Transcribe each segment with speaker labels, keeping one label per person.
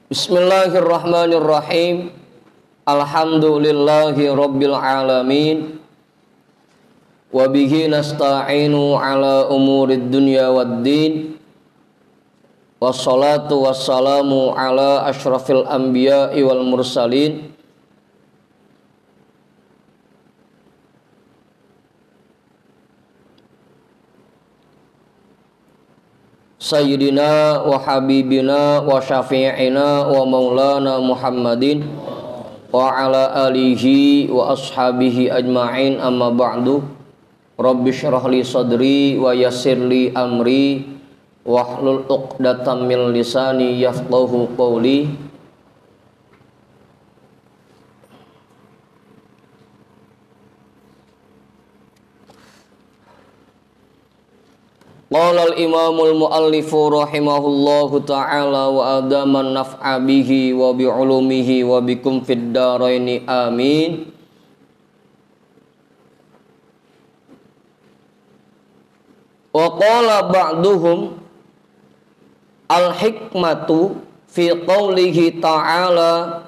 Speaker 1: Bismillahirrahmanirrahim. Alhamdulillahi rabbil alamin. Wa bihi nasta'inu ala umurid dunya waddin. Wassalatu wassalamu ala asyrafil anbiya'i wal mursalin. Sayyidina wa habibina wa syafi'ina wa maulana Muhammadin wa ala alihi wa ashabihi ajma'in, amma ba'du. Rabbi syrah li sadri wa yassir li amri wahlul 'uqdatam min lisani yafqahu qawli. Qala al-imamul muallifu rahimahullahu ta'ala wa adaman naf'a bihi wa bi'ulumihi wa bikum fid daraini amin. Wa qala ba'duhum al-hikmatu fi qawlihi ta'ala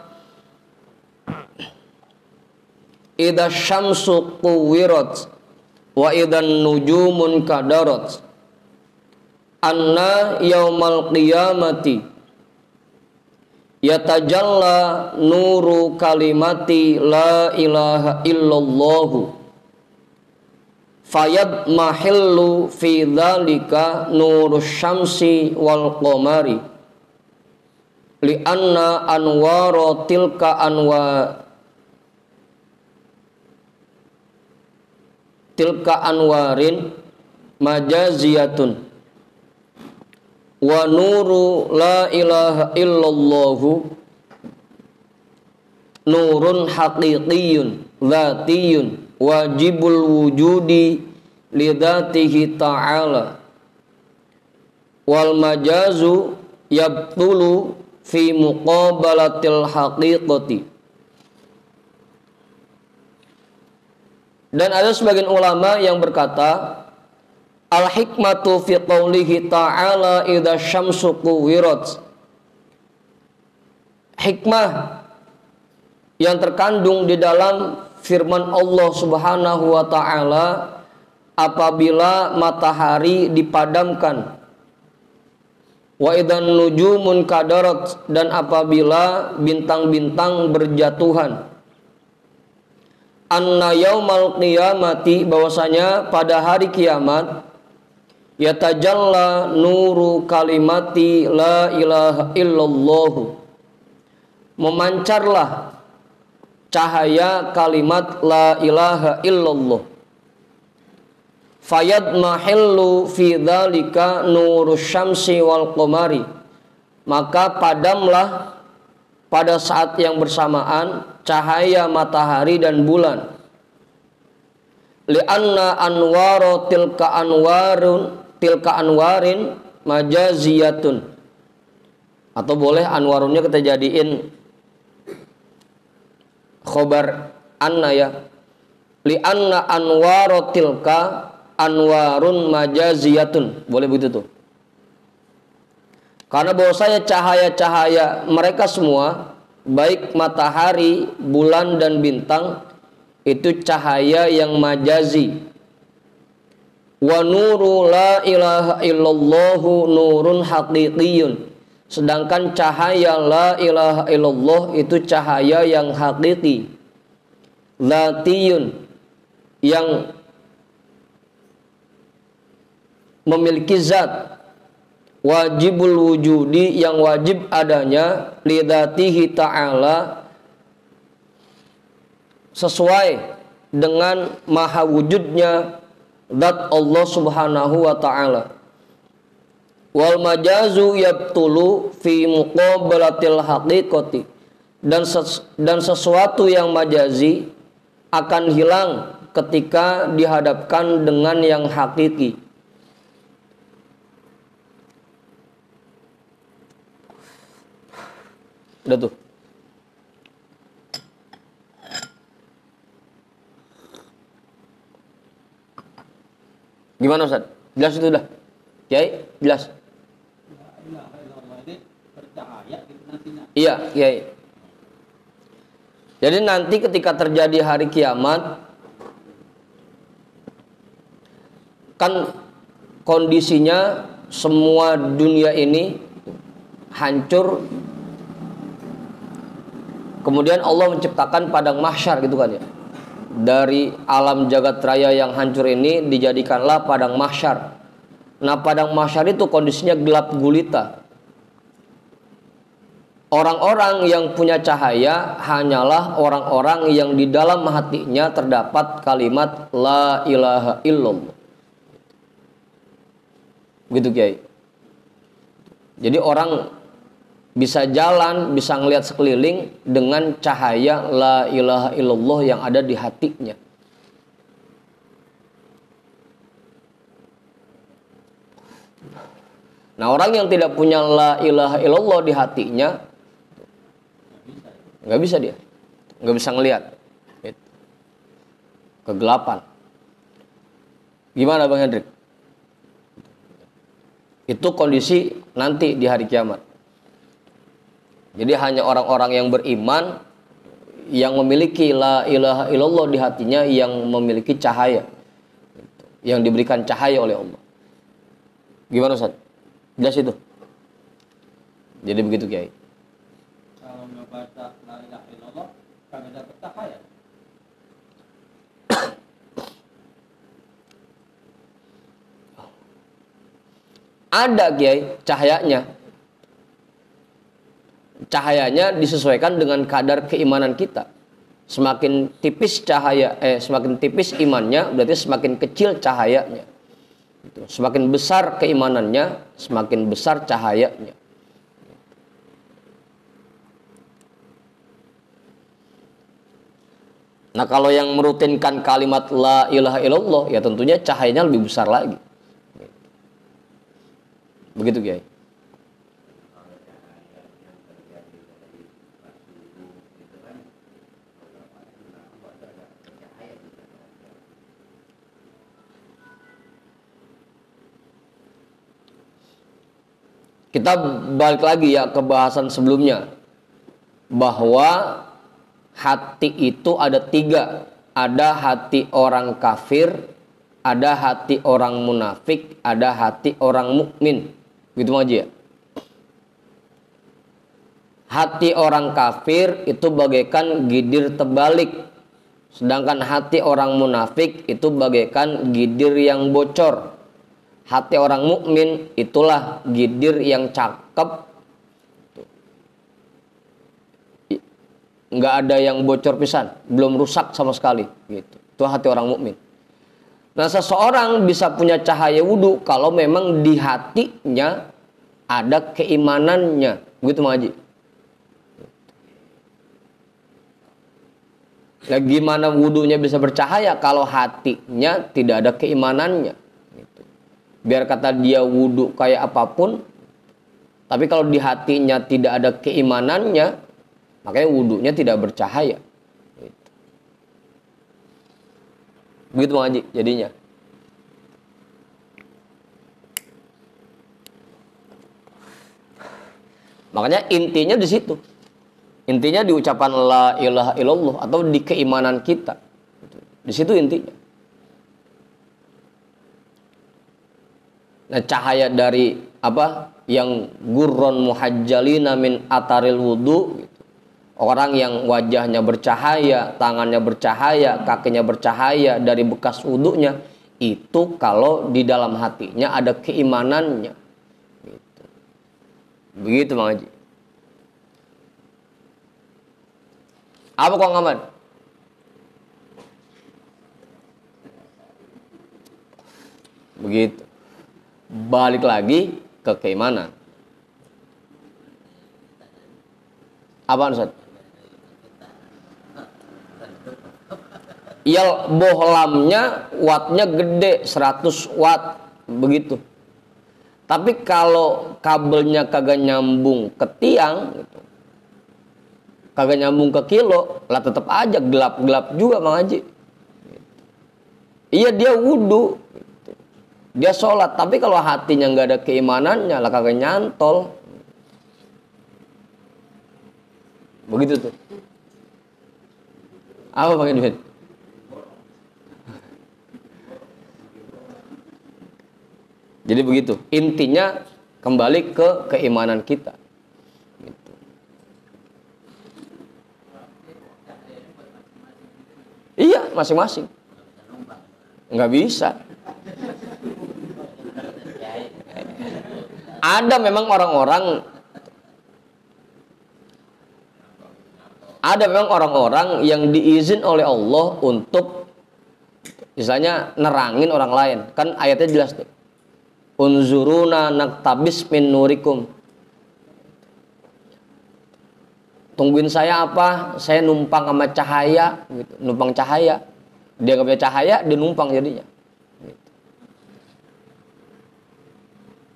Speaker 1: idza syamsu kuwirat wa idan nujumun kadarat anna yaumal qiyamati yatajalla nuru kalimati la ilaha illallahu fayad mahillu fi dzalika nurus syamsi wal qamari li anna anwara tilka anwarin majaziyatun wa nuru la ilaha illallahu nurun haqiqiyyun dzatiyyun wajibul wujudi lidzatihi ta'ala wal majazu yabtulu fi muqabalatil haqiqati. Dan ada sebagian ulama yang berkata al-hikmatu fi qawlihi ta'ala idza syamsu kuwirat. Hikmah yang terkandung di dalam firman Allah Subhanahu wa ta'ala apabila matahari dipadamkan, wa idzan nujumun kadarat, dan apabila bintang-bintang berjatuhan, anna yaumal qiyamati, bahwasanya pada hari kiamat, yatajalla nuru kalimati la ilaha illallah, memancarlah cahaya kalimat la ilaha illallah, fayad mahillu fi dzalika nurus syamsi wal qamari, maka padamlah pada saat yang bersamaan cahaya matahari dan bulan, li'anna anwara tilka anwarin majaziyatun, atau boleh anwarunnya kita jadiin khobar anna ya, li'anna anwara tilka anwarun majaziyatun, boleh begitu tuh, karena bahwasanya cahaya-cahaya mereka semua, baik matahari, bulan dan bintang, itu cahaya yang majazi. Wa nuru la ilaha illallahu nurun haqiqiyyun, sedangkan cahaya la ilaha illallah itu cahaya yang hakiki, dzatiyun, yang memiliki zat, wajibul wujudi, yang wajib adanya, lidzatihi ta'ala, sesuai dengan maha wujudnya zat Allah Subhanahu wa ta'ala. Wal majazu yabtulu fi muqabalatil haqiqati, dan sesuatu yang majazi akan hilang ketika dihadapkan dengan yang hakiki. Udah tuh. Gimana Ustaz? Jelas itu udah? Kiai, jelas?
Speaker 2: Percaya
Speaker 1: Iya, Kiai. Jadi nanti ketika terjadi hari kiamat, kan kondisinya semua dunia ini hancur. Kemudian Allah menciptakan padang mahsyar gitu kan ya. Dari alam jagat raya yang hancur ini dijadikanlah padang mahsyar. Nah, padang mahsyar itu kondisinya gelap gulita. Orang-orang yang punya cahaya hanyalah orang-orang yang di dalam hatinya terdapat kalimat la ilaha illallah. Begitu Kiai. Jadi orang bisa jalan, bisa ngelihat sekeliling dengan cahaya la ilaha illallah yang ada di hatinya. Nah, orang yang tidak punya la ilaha illallah di hatinya, nggak bisa dia, nggak bisa ngelihat. Kegelapan. Gimana Bang Hendrik? Itu kondisi nanti di hari kiamat. Jadi hanya orang-orang yang beriman yang memiliki la ilaha illallah di hatinya yang memiliki cahaya, yang diberikan cahaya oleh Allah. Gimana Ustaz? Jelas itu. Jadi begitu Kiai.
Speaker 2: Kalau nggak baca la ilaha illallah kagak dapat cahaya.
Speaker 1: Ada Kiai cahayanya. Cahayanya disesuaikan dengan kadar keimanan kita. Semakin tipis semakin tipis imannya, berarti semakin kecil cahayanya. Semakin besar keimanannya, semakin besar cahayanya. Nah, kalau yang merutinkan kalimat la ilaha illallah, ya tentunya cahayanya lebih besar lagi. Begitu Kiai. Kita balik lagi ya ke bahasan sebelumnya, bahwa hati itu ada 3. Ada hati orang kafir, ada hati orang munafik, ada hati orang mukmin. Gitu aja ya. Hati orang kafir itu bagaikan gidir terbalik, sedangkan hati orang munafik itu bagaikan gidir yang bocor. Hati orang mukmin itulah gidir yang cakep, nggak ada yang bocor pisan, belum rusak sama sekali. Gitu. Itu hati orang mukmin. Nah, seseorang bisa punya cahaya wudu kalau memang di hatinya ada keimanannya. Gitu Mang Haji. Nah, gimana wudunya bisa bercahaya kalau hatinya tidak ada keimanannya? Biar kata dia wudu kayak apapun, tapi kalau di hatinya tidak ada keimanannya, makanya wudunya tidak bercahaya. Begitu Bang Haji jadinya. Makanya intinya di situ. Intinya di ucapan la ilaha illallah atau di keimanan kita. Di situ intinya. Nah, cahaya dari apa yang gurron muhajjalina min ataril wudu gitu. Orang yang wajahnya bercahaya, tangannya bercahaya, kakinya bercahaya dari bekas wudunya, itu kalau di dalam hatinya ada keimanannya gitu. Begitu Bang Haji. Apa Kang Ahmad? Begitu. Balik lagi ke keimanan. Apaan Ustaz? Ya bohlamnya wattnya gede 100 watt begitu. Tapi kalau kabelnya kagak nyambung ke tiang gitu, kagak nyambung ke kilo, lah tetap aja gelap-gelap juga Bang Haji. Iya dia wudu, dia sholat, tapi kalau hatinya nggak ada keimanannya lah kagak nyantol. Begitu tuh. Apa Bang Edwin? Jadi begitu. Intinya kembali ke keimanan kita. Gitu. Iya, masing-masing. Nggak bisa. Ada memang orang-orang yang diizin oleh Allah untuk misalnya nerangin orang lain. Kan ayatnya jelas tuh. Unzuruna naktabis min nurikum. Tungguin saya apa? Saya numpang sama cahaya gitu. Numpang cahaya. Dia nggak punya cahaya, dia numpang jadinya. Gitu.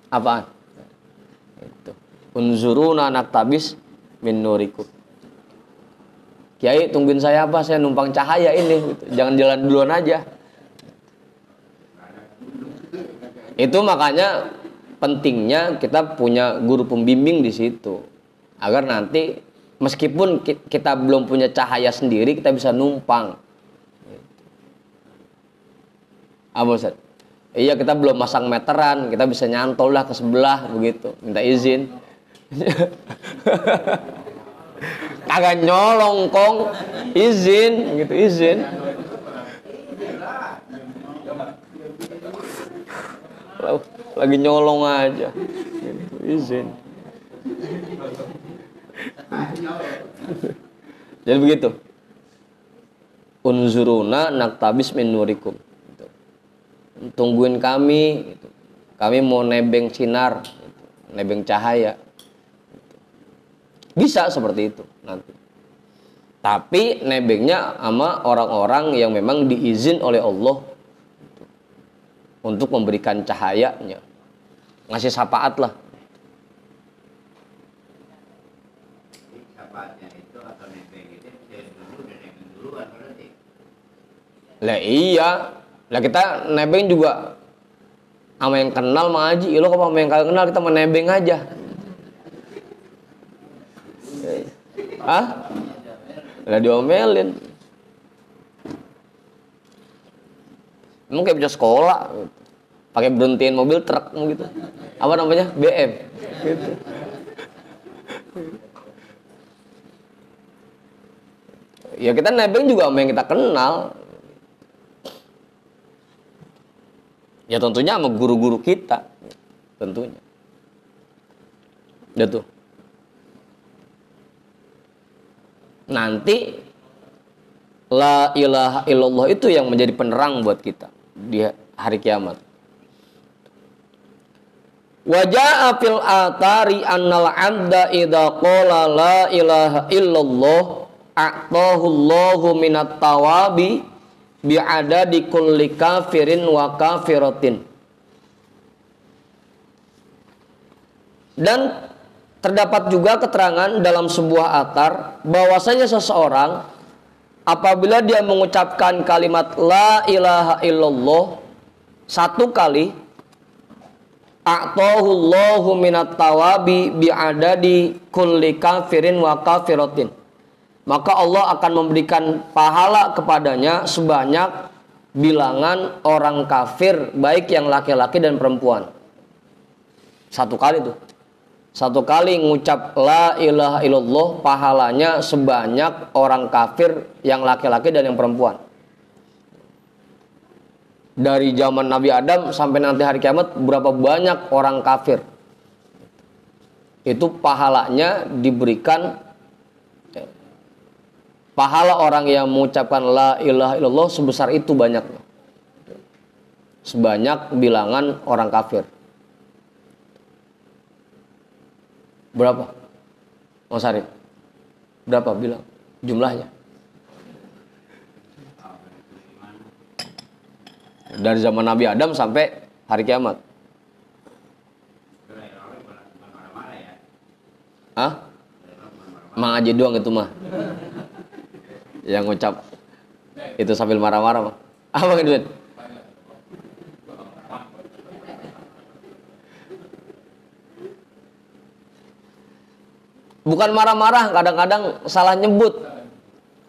Speaker 1: Apaan? Itu. Unzuruna naktabis min nurikum. Kiai, tungguin saya apa? Saya numpang cahaya ini. Gitu. Jangan jalan duluan aja. Itu makanya pentingnya kita punya guru pembimbing di situ. Agar nanti meskipun kita belum punya cahaya sendiri, kita bisa numpang. Apa Ustaz? Iya, kita belum masang meteran, kita bisa nyantol lah ke sebelah begitu, minta izin. Kagak nyolong kong, izin gitu, izin. Lagi nyolong aja gitu, izin. Jadi begitu. Unzuruna naktabis min nurikum. Gitu. Tungguin kami gitu. Kami mau nebeng sinar gitu. Nebeng cahaya gitu. Bisa seperti itu nanti. Tapi nebengnya sama orang-orang yang memang diizin oleh Allah gitu. Untuk memberikan cahayanya, ngasih syafaat lah.
Speaker 3: Syafaatnya itu atau nebeng itu dari dulu udah nebeng duluan berarti.
Speaker 1: Lah iya, lah kita nebeng juga sama yang kenal mah Haji. Lo kalau sama yang kagak kenal kita mau nebeng aja. Hah? Lah diomelin. Emang kayak punya sekolah gitu. Pakai berhentiin mobil truk gitu. Apa namanya? BM gitu. Ya kita nebeng juga sama yang kita kenal. Ya tentunya sama guru-guru kita. Tentunya. Udah tuh. Nanti la ilaha illallah itu yang menjadi penerang buat kita di hari kiamat. Waja'a fil atari annal 'abda idza qala la ilaha illallah a'tahu Allahu minat tawabi bi'adadi kulli kafirin wa kafiratin. Dan terdapat juga keterangan dalam sebuah athar bahwasanya seseorang apabila dia mengucapkan kalimat la ilaha illallah satu kali, a'tahu Allahu minat tawabi bi'adadi kulli kafirin wa kafiratin. Maka Allah akan memberikan pahala kepadanya sebanyak bilangan orang kafir, baik yang laki-laki dan perempuan. Satu kali tuh. Satu kali ngucap la ilaha illallah, pahalanya sebanyak orang kafir yang laki-laki dan yang perempuan. Dari zaman Nabi Adam sampai nanti hari kiamat, berapa banyak orang kafir. Itu pahalanya diberikan. Pahala orang yang mengucapkan la ilaha illallah sebesar itu banyaknya. Sebanyak bilangan orang kafir. Berapa? Mas Arif? Berapa bilang jumlahnya? Dari zaman Nabi Adam sampai hari kiamat. Hah? Mang aja doang itu mah. Yang ngucap itu sambil marah-marah mah. Apa gitu? Bukan marah-marah, kadang-kadang salah nyebut.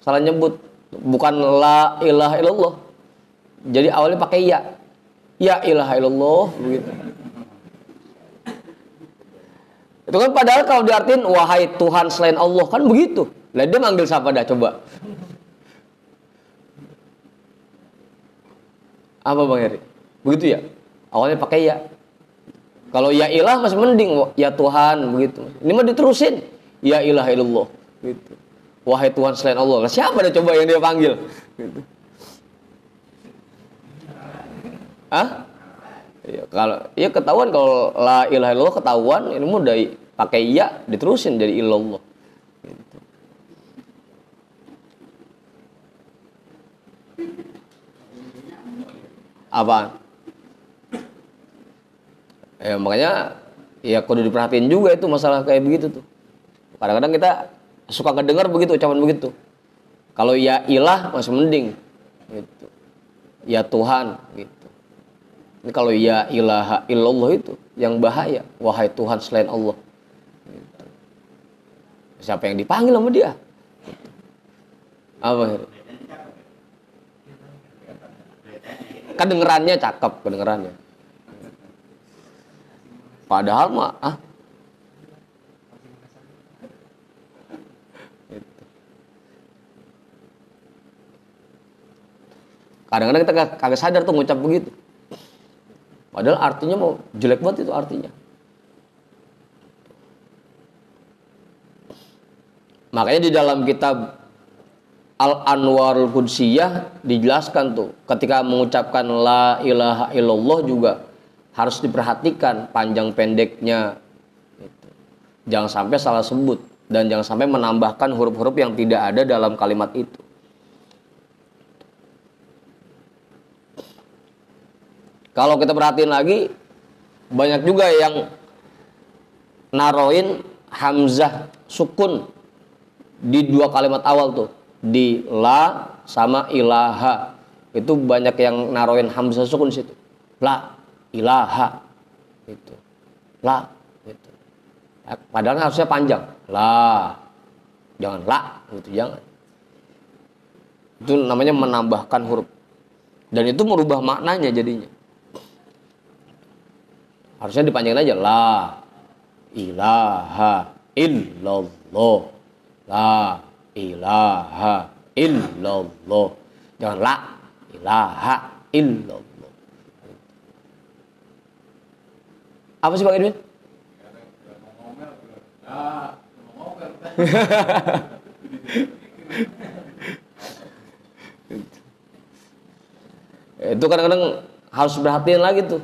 Speaker 1: Salah nyebut. Bukan la ilaha illallah. Jadi awalnya pakai ya. Ya ilaha illallah begitu. Itu kan padahal kalau diartiin wahai Tuhan selain Allah kan begitu. Lah dia manggil siapa dah coba? Apa Bang Heri? Begitu ya? Awalnya pakai ya. Kalau ya ilah masih mending, ya Tuhan begitu. Ini mah diterusin. Ya ilaha illallah gitu. Wahai Tuhan selain Allah. Lah siapa dah coba yang dia panggil? Gitu. Hah? Ya, kalau ya ketahuan kalau la ilaha illallah ketahuan, ini mau dari pakai ya diterusin jadi illallah. Gitu. Apa? Ya makanya ya kudu diperhatiin juga itu masalah kayak begitu tuh. Kadang-kadang kita suka ngedengar begitu ucapan begitu. Kalau ya ilah masih mending gitu. Ya Tuhan gitu. Ini kalau ya ilaha illallah itu yang bahaya. Wahai Tuhan selain Allah. Gitu. Siapa yang dipanggil sama dia? Gitu. Apa? Kedengerannya cakep, kedengerannya. Padahal mah gitu. Kadang-kadang kita kagak sadar tuh ngucap begitu. Padahal artinya mau jelek banget itu artinya. Makanya di dalam kitab Al-Anwarul Qudsiyah dijelaskan tuh ketika mengucapkan la ilaha illallah juga harus diperhatikan panjang pendeknya gitu. Jangan sampai salah sebut dan jangan sampai menambahkan huruf-huruf yang tidak ada dalam kalimat itu. Kalau kita perhatiin lagi, banyak juga yang naroin hamzah sukun di dua kalimat awal tuh, di la sama ilaha. Itu banyak yang naroin hamzah sukun situ. La ilaha itu. La gitu. Padahal harusnya panjang. La. Jangan la gitu, jangan. Itu namanya menambahkan huruf. Dan itu merubah maknanya jadinya. Harusnya dipanjangin aja la ilaha illallah. La ilaha illallah. Jangan la ilaha illallah. Apa sih Bang Edwin? Itu kadang-kadang harus perhatiin lagi tuh.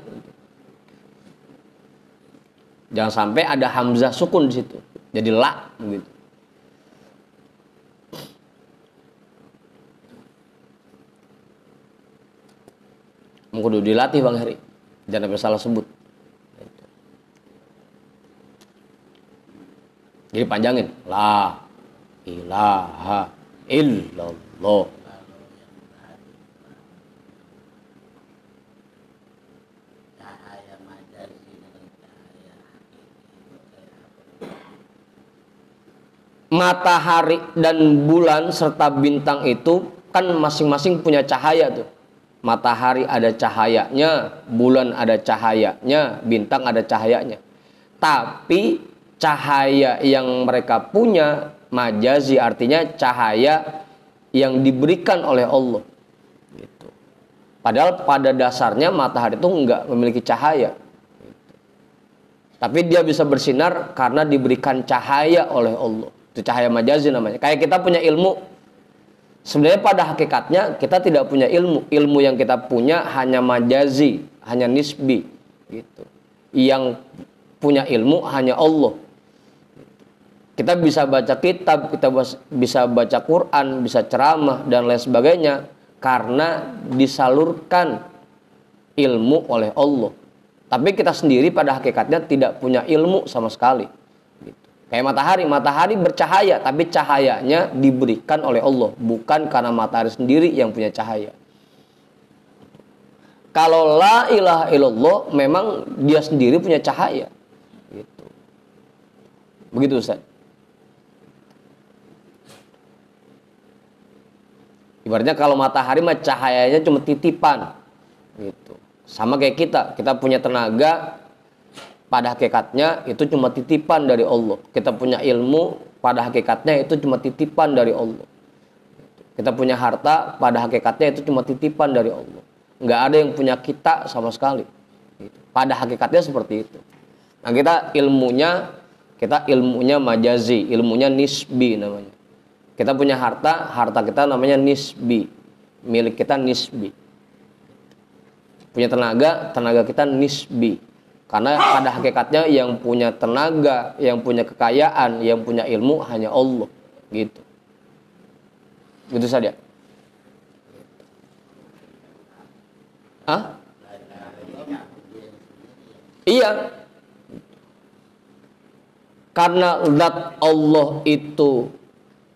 Speaker 1: Jangan sampai ada hamzah sukun di situ. Jadi la begitu. Kudu dilatih Bang Heri. Jangan sampai salah sebut. Jadi panjangin. La ilaha illallah. Matahari dan bulan serta bintang itu kan masing-masing punya cahaya tuh. Matahari ada cahayanya, bulan ada cahayanya, bintang ada cahayanya. Tapi cahaya yang mereka punya majazi, artinya cahaya yang diberikan oleh Allah. Gitu. Padahal pada dasarnya matahari itu enggak memiliki cahaya. Gitu. Tapi dia bisa bersinar karena diberikan cahaya oleh Allah. Itu cahaya majazi namanya. Kayak kita punya ilmu. Sebenarnya pada hakikatnya kita tidak punya ilmu. Ilmu yang kita punya hanya majazi, hanya nisbi. Gitu. Yang punya ilmu hanya Allah. Kita bisa baca kitab, kita bisa baca Quran, bisa ceramah dan lain sebagainya karena disalurkan ilmu oleh Allah. Tapi kita sendiri pada hakikatnya tidak punya ilmu sama sekali. Kayak matahari bercahaya, tapi cahayanya diberikan oleh Allah, bukan karena matahari sendiri yang punya cahaya. Kalau la ilaha illallah, memang dia sendiri punya cahaya. Gitu. Begitu Ustaz. Ibaratnya kalau matahari mah cahayanya cuma titipan gitu. Sama kayak kita punya tenaga, pada hakikatnya itu cuma titipan dari Allah. Kita punya ilmu, pada hakikatnya itu cuma titipan dari Allah. Kita punya harta, pada hakikatnya itu cuma titipan dari Allah. Nggak ada yang punya kita sama sekali. Pada hakikatnya seperti itu. Nah, kita ilmunya majazi, ilmunya nisbi namanya. Kita punya harta kita namanya nisbi, milik kita nisbi. Punya tenaga kita nisbi. Karena pada hakikatnya yang punya tenaga, yang punya kekayaan, yang punya ilmu hanya Allah, gitu. Gitu saja. Hah? Iya. Karena zat Allah itu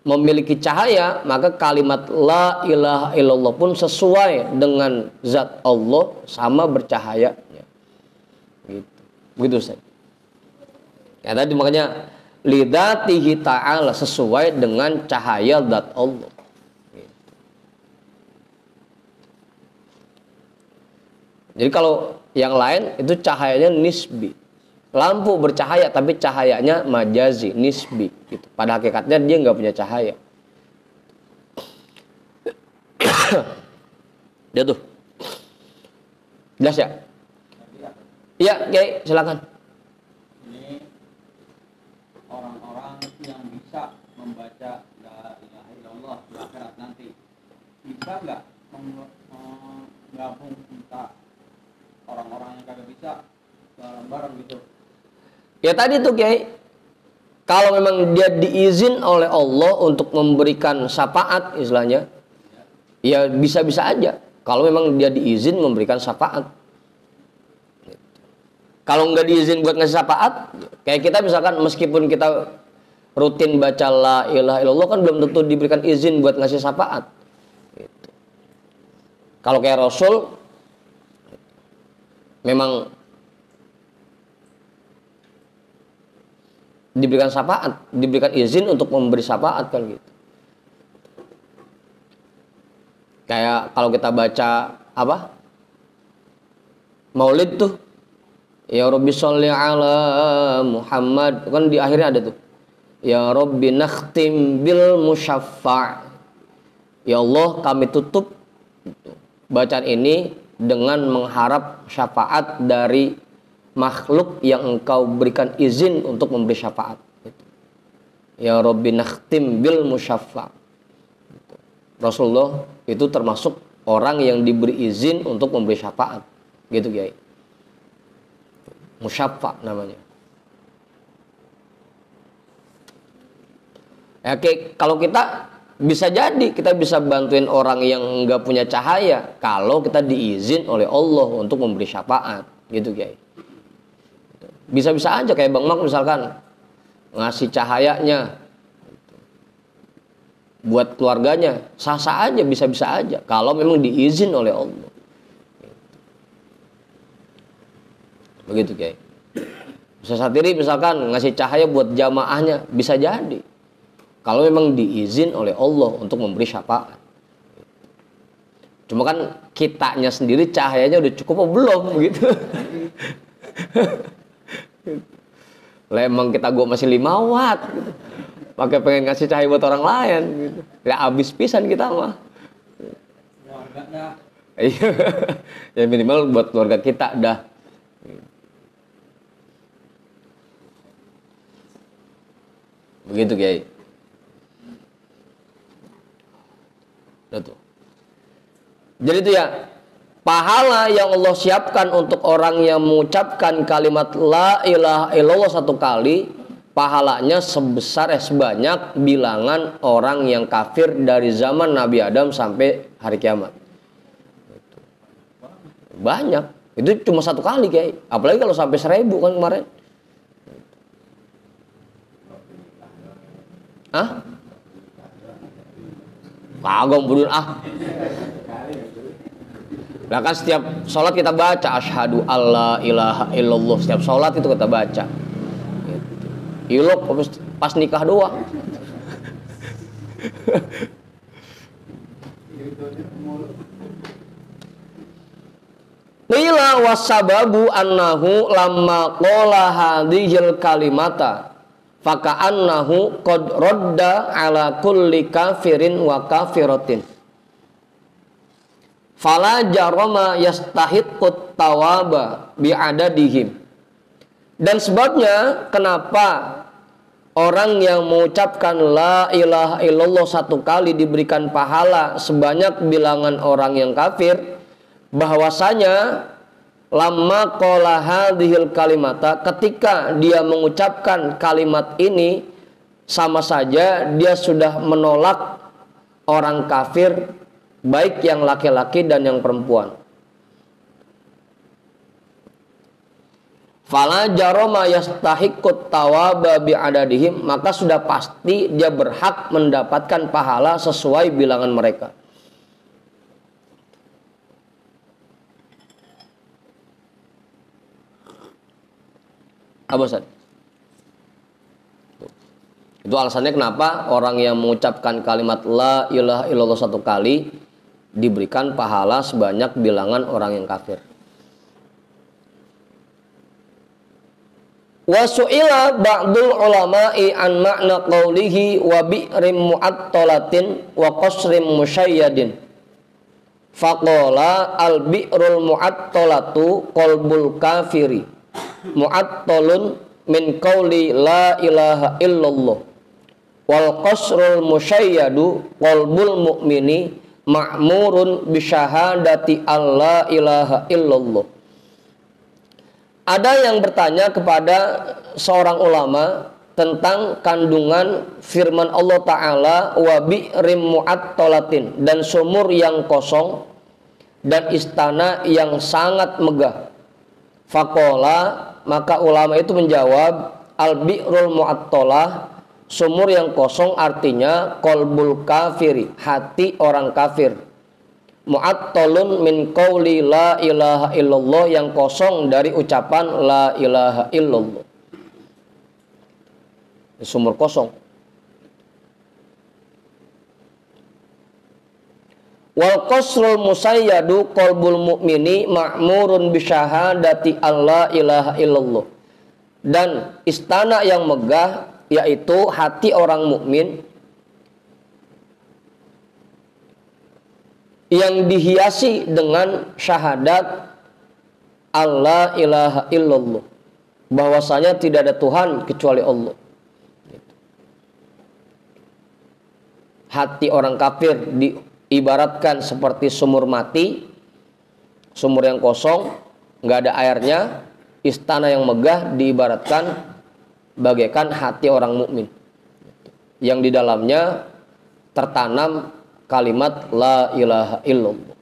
Speaker 1: memiliki cahaya, maka kalimat la ilaha illallah pun sesuai dengan zat Allah, sama bercahayanya. Gitu. Begitu Ustaz. Ya tadi makanya lidzatihi ta'ala, sesuai dengan cahaya zat Allah. Gitu. Jadi kalau yang lain itu cahayanya nisbi. Lampu bercahaya tapi cahayanya majazi, nisbi gitu. Pada hakikatnya dia nggak punya cahaya. Dia tuh. Jelas ya? Iya, Kiai, silakan.
Speaker 2: Ini orang-orang yang bisa membaca la ilaha illallah di akhirat nanti, bisa nggak menggabung kita orang-orang yang kagak bisa bareng-bareng gitu?
Speaker 1: Ya tadi tuh Kiai, kalau memang dia diizin oleh Allah untuk memberikan syafaat istilahnya, ya bisa-bisa aja. Kalau memang dia diizin memberikan syafaat. Kalau nggak diizin buat ngasih syafaat, kayak kita misalkan meskipun kita rutin baca la ilaha illallah kan belum tentu diberikan izin buat ngasih syafaat. Gitu. Kalau kayak Rasul, memang diberikan syafaat, diberikan izin untuk memberi syafaat kan gitu. Kayak kalau kita baca apa? Maulid tuh. Ya Rabbi sholli ala Muhammad, kan di akhirnya ada tuh. Ya Rabbi nakhtim bil musyaffa'. Ya Allah, kami tutup bacaan ini dengan mengharap syafaat dari makhluk yang engkau berikan izin untuk memberi syafaat. Ya Rabbi nakhtim bil musyaffa'. Rasulullah itu termasuk orang yang diberi izin untuk memberi syafaat. Gitu Kiai. Musyaffa' namanya. Ya, kalau kita bisa jadi kita bisa bantuin orang yang nggak punya cahaya kalau kita diizin oleh Allah untuk memberi syafaat, gitu Kiai. Bisa-bisa aja kayak Bang Mak misalkan ngasih cahayanya buat keluarganya, sah-sah aja, bisa-bisa aja kalau memang diizin oleh Allah. Begitu Kiai. Bisa sendiri misalkan ngasih cahaya buat jamaahnya, bisa jadi kalau memang diizin oleh Allah untuk memberi syafaat. Cuma kan kitanya sendiri cahayanya udah cukup apa belum gitu. Lah emang kita gua masih 5 watt gitu. Pakai pengen ngasih cahaya buat orang lain gitu. Ya habis pisan kita mah.
Speaker 2: Keluarga dah.
Speaker 1: Iya. Ya minimal buat keluarga kita dah. Begitu Kiai. Tuh. Jadi itu ya, pahala yang Allah siapkan untuk orang yang mengucapkan kalimat la ilaha illallah 1 kali, pahalanya sebanyak bilangan orang yang kafir dari zaman Nabi Adam sampai hari kiamat. Banyak. Itu cuma 1 kali Kiai. Apalagi kalau sampai 1000 kan kemarin. Hah? Kagak budun ah. Nah kan setiap sholat kita baca asyhadu alla ilaha illallah, setiap sholat itu kita baca. Ilok pas nikah doang. Qila wasababu annahu lamma qala hadhil kalimata faka'annahu qad radda ala kulli kafirin wa kafiratin fala jarama yastahiqqut tawaba bi'adadihim. Dan sebabnya kenapa orang yang mengucapkan la ilaha illallah satu kali diberikan pahala sebanyak bilangan orang yang kafir, bahwasanya lamma qala hadhil kalimata, ketika dia mengucapkan kalimat ini sama saja dia sudah menolak orang kafir baik yang laki-laki dan yang perempuan. Fala jarama yastahiqqut tawaba bi'adadihim, maka sudah pasti dia berhak mendapatkan pahala sesuai bilangan mereka. Apa Ustaz? Itu alasannya kenapa orang yang mengucapkan kalimat la ilaha illallah satu kali diberikan pahala sebanyak bilangan orang yang kafir. Wa su'ila ba'dul ulama'i an ma'na qawlihi wa bi'rim mu'attalatin wa qasrim musyayyadin. Faqala al-bi'rul mu'attalatu qalbul kafiri mu'attalun min qawli la ilaha illallah wal qasrul musyayyadu qalbul mu'mini ma'murun bisyahadati alla ilaha illallah. Ada yang bertanya kepada seorang ulama tentang kandungan firman Allah Ta'ala wa bi'rim mu'attalatin, dan sumur yang kosong dan istana yang sangat megah. Faqala, maka ulama itu menjawab, al-bi'rul mu'attalah, sumur yang kosong artinya qalbul kafiri, hati orang kafir. Mu'attalun min qawli la ilaha illallah, yang kosong dari ucapan la ilaha illallah. Sumur kosong. Wal qasrul musayyadu qalbul mu'mini ma'murun bisyahadati alla ilaha illallah. Dan istana yang megah yaitu hati orang mukmin yang dihiasi dengan syahadat alla ilaha illallah, bahwasanya tidak ada Tuhan kecuali Allah. Hati orang kafir diibaratkan seperti sumur mati, sumur yang kosong, nggak ada airnya. Istana yang megah diibaratkan bagaikan hati orang mukmin yang di dalamnya tertanam kalimat la ilaha illallah.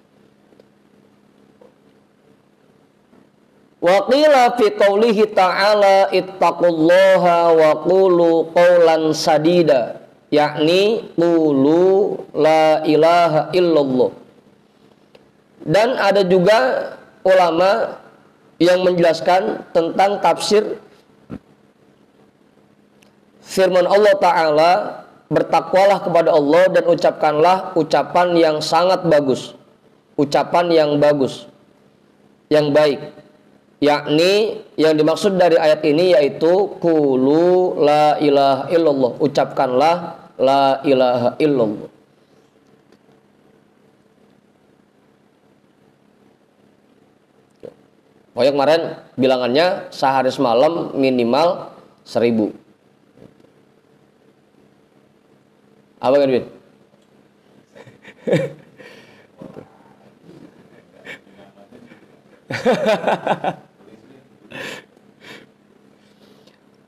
Speaker 1: Wa qila fi qoulihi ta'ala ittaqullaha wa qulu qawlan sadida, yakni qulu la ilaha illallah. Dan ada juga ulama yang menjelaskan tentang tafsir firman Allah Ta'ala, bertakwalah kepada Allah dan ucapkanlah ucapan yang sangat bagus, ucapan yang bagus, yang baik. Yakni yang dimaksud dari ayat ini yaitu qulu la ilaha illallah, ucapkanlah la ilaha illallah. Pokoknya kemarin bilangannya sehari semalam minimal 1000. Apa kan Bin?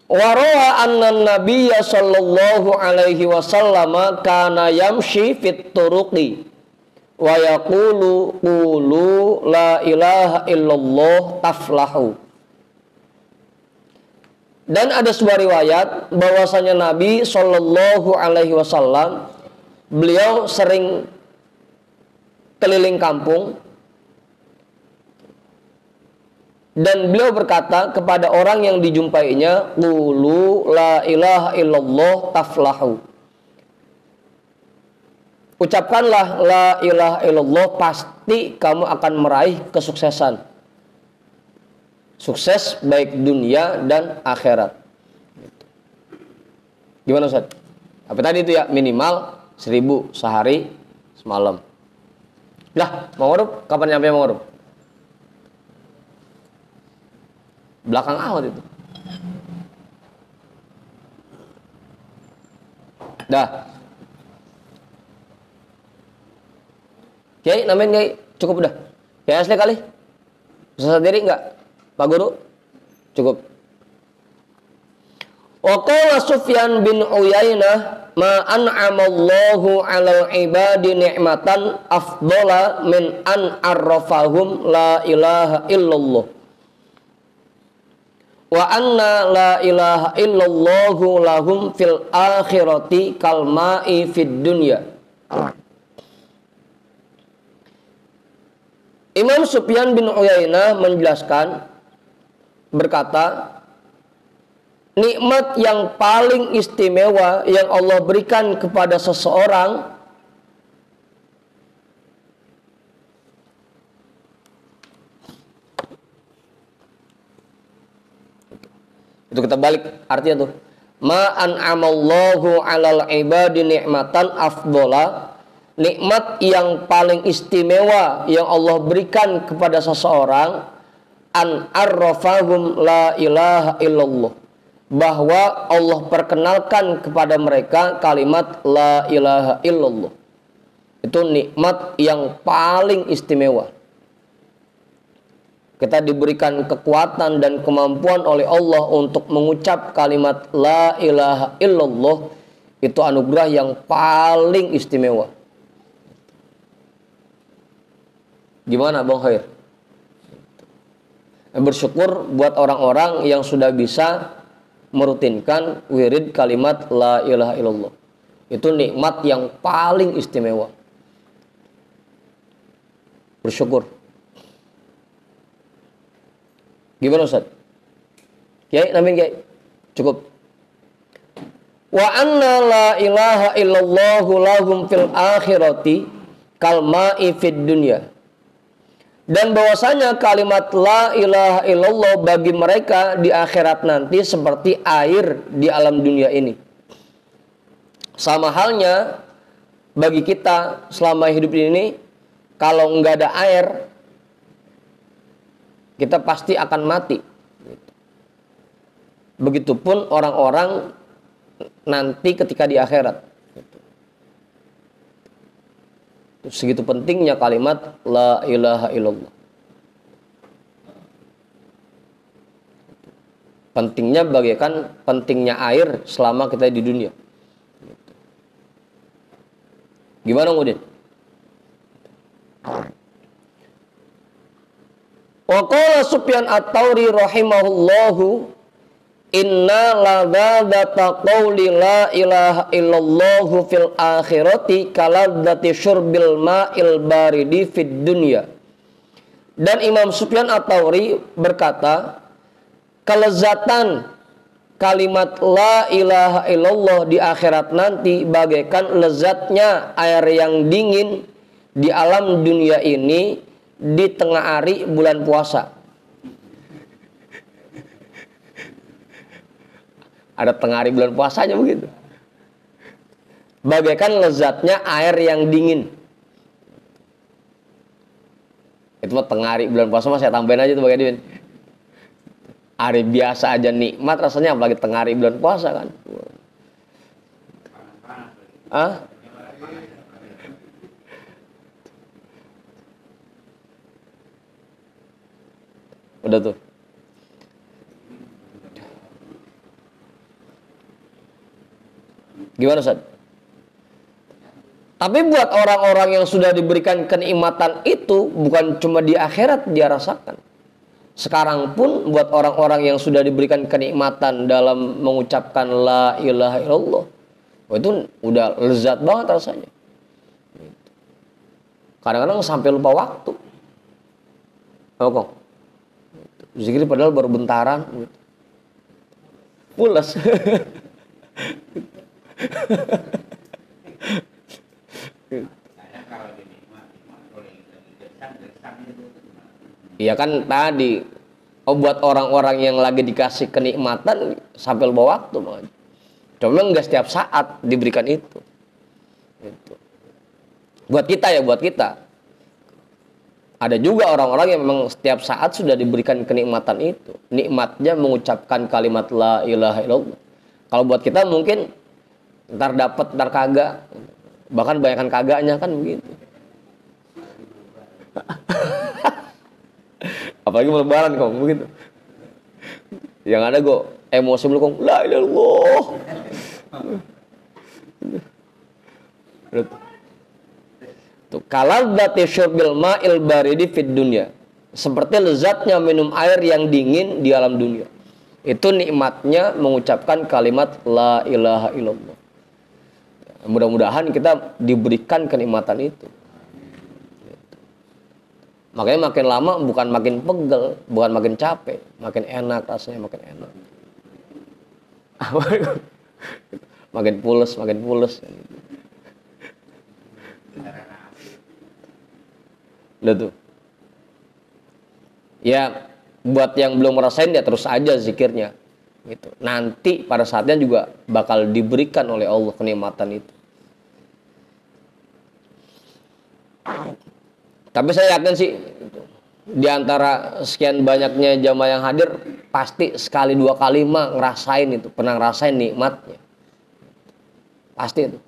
Speaker 1: Warawa anna nabiyya sallallahu alaihi wasallam kana yamshi fit turuqi wa yaqulu qulu la ilaha illallah taflahu. Dan ada sebuah riwayat bahwasanya Nabi sallallahu alaihi wasallam beliau sering keliling kampung dan beliau berkata kepada orang yang dijumpainya, qulu la ilaha illallah taflahu. Ucapkanlah la ilaha illallah, pasti kamu akan meraih kesuksesan. Sukses baik dunia dan akhirat. Gimana Ustaz? Apa tadi itu ya? Minimal 1000 sehari semalam. Lah, Mang Orub, kapan nyampe Mang Orub? Belakang awal itu. Dah. Kiai, namain Kiai, cukup udah. Kiai asli kali? Bisa sendiri enggak? Pak Guru? Cukup. Wa qala Sufyan bin Uyainah, ma an'amallahu 'alal ibadi ni'matan afdhala min an arrafahum la ilaha illallah. Wa anna la ilaha illallahu lahum fil akhirati kal ma'i fid dunya. Imam Sufyan bin Uyainah menjelaskan, berkata, nikmat yang paling istimewa yang Allah berikan kepada seseorang itu kita balik artinya tuh, ma an'amallahu 'alal ibadi ni'matan afdhala, nikmat yang paling istimewa yang Allah berikan kepada seseorang, an arrafahum la ilaha illallah, bahwa Allah perkenalkan kepada mereka kalimat la ilaha illallah. Itu nikmat yang paling istimewa. Kita diberikan kekuatan dan kemampuan oleh Allah untuk mengucap kalimat la ilaha illallah. Itu anugerah yang paling istimewa. Gimana Bang Khair? Bersyukur buat orang-orang yang sudah bisa merutinkan wirid kalimat la ilaha illallah. Itu nikmat yang paling istimewa. Bersyukur. Gimana Ustaz? Kiai, namin Kiai. Cukup. Wa anna la ilaha illallah lahum fil akhirati kal ma'i fid dunya. Dan bahwasanya kalimat la ilaha illallah bagi mereka di akhirat nanti seperti air di alam dunia ini. Sama halnya bagi kita selama hidup ini, kalau nggak ada air, kita pasti akan mati. Begitupun orang-orang nanti ketika di akhirat. Segitu pentingnya kalimat la ilaha illallah. Pentingnya bagaikan pentingnya air selama kita di dunia. Gimana Udin? Wa qala Sufyan at-Tsauri rahimahullahu, inna ladzata qawli la ilaha illallahu fil akhirati kaladzati syurbil ma'il baridi fid dunya. Dan Imam Sufyan at-Tsauri berkata, kelezatan kalimat la ilaha illallah di akhirat nanti bagaikan lezatnya air yang dingin di alam dunia ini di tengah hari bulan puasa. Ada tengah hari bulan puasanya begitu. Bagaikan lezatnya air yang dingin. Itu mah tengah hari bulan puasa, saya tambahin aja tuh Bang Edwin. Hari biasa aja nikmat rasanya, apalagi tengah hari bulan puasa kan. Ah? Udah tuh. Gimana Ustaz? Tapi buat orang-orang yang sudah diberikan kenikmatan itu, bukan cuma di akhirat dia rasakan. Sekarang pun buat orang-orang yang sudah diberikan kenikmatan dalam mengucapkan la ilaha illallah, itu udah lezat banget rasanya. Kadang-kadang sampai lupa waktu. Apa kok? Zikir padahal baru bentaran. Pulas. Ya kan tadi, buat orang-orang yang lagi dikasih kenikmatan sampai lupa waktu. Cuma nggak setiap saat diberikan itu. Gitu. Buat kita ya, buat kita. Ada juga orang-orang yang memang setiap saat sudah diberikan kenikmatan itu. Nikmatnya mengucapkan kalimat la ilaha illallah. Kalau buat kita mungkin ntar dapat, ntar kagak. Bahkan banyakkan kagaknya kan begitu. Apalagi mau lebaran kok begitu. Yang ada kok emosi lu kok la ilaha illallah. Tuh, kaladzati syurbil ma'il baridi fid dunya. Seperti lezatnya minum air yang dingin di alam dunia. Itu nikmatnya mengucapkan kalimat la ilaha illallah. Mudah-mudahan kita diberikan kenikmatan itu. Makanya makin lama bukan makin pegel, bukan makin capek, makin enak rasanya, makin enak. Makin pules, makin pules. Udah tuh. Ya, buat yang belum ngerasain ya terus aja zikirnya. Gitu. Nanti pada saatnya juga bakal diberikan oleh Allah kenikmatan itu. Tapi saya yakin sih di antara sekian banyaknya jamaah yang hadir pasti sekali dua kali mah ngerasain itu, pernah ngerasain nikmatnya. Pasti itu.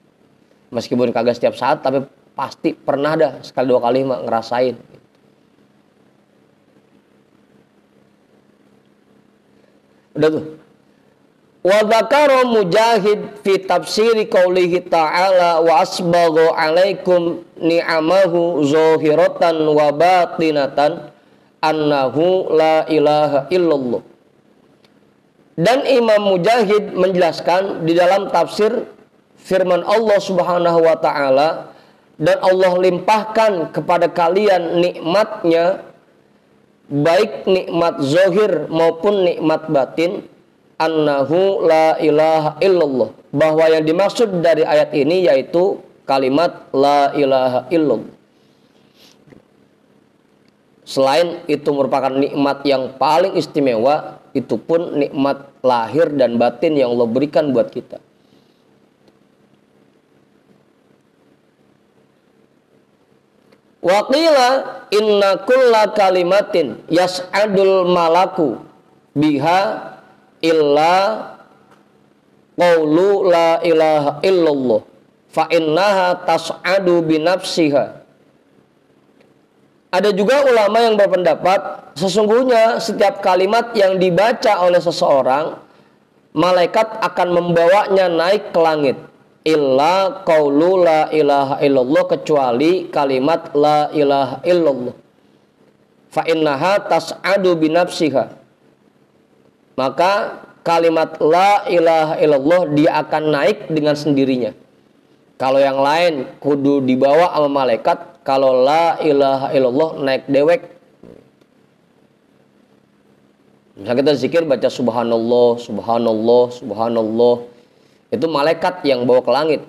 Speaker 1: Meskipun kagak setiap saat tapi pasti pernah dah sekali dua kali mah ngerasain. Udah tuh. Wa dzakara Mujahid fi tafsiri qaulihi ta'ala wa asbagha 'alaikum ni'amahu zahiratan wa batinatan annahu la ilaha illallah. Dan Imam Mujahid menjelaskan di dalam tafsir firman Allah Subhanahu wa taala, dan Allah limpahkan kepada kalian nikmatnya, baik nikmat zahir maupun nikmat batin, annahu la ilaha illallah, bahwa yang dimaksud dari ayat ini yaitu kalimat la ilaha illallah. Selain itu merupakan nikmat yang paling istimewa, itu pun nikmat lahir dan batin yang Allah berikan buat kita. Wa qila inna kulla kalimatin yas'adul malaku biha illa qaulu la ilaha illallah fa innaha tas'adu binafsiha. Ada juga ulama yang berpendapat sesungguhnya setiap kalimat yang dibaca oleh seseorang, malaikat akan membawanya naik ke langit. Illa qaulu la ilaha illallah, kecuali kalimat la ilaha illallah. Fa innaha tas'adu binafsiha. Maka kalimat la ilaha illallah dia akan naik dengan sendirinya. Kalau yang lain kudu dibawa sama malaikat, kalau la ilaha illallah naik dewek. Misal kita zikir baca subhanallah, subhanallah, subhanallah, itu malaikat yang bawa ke langit.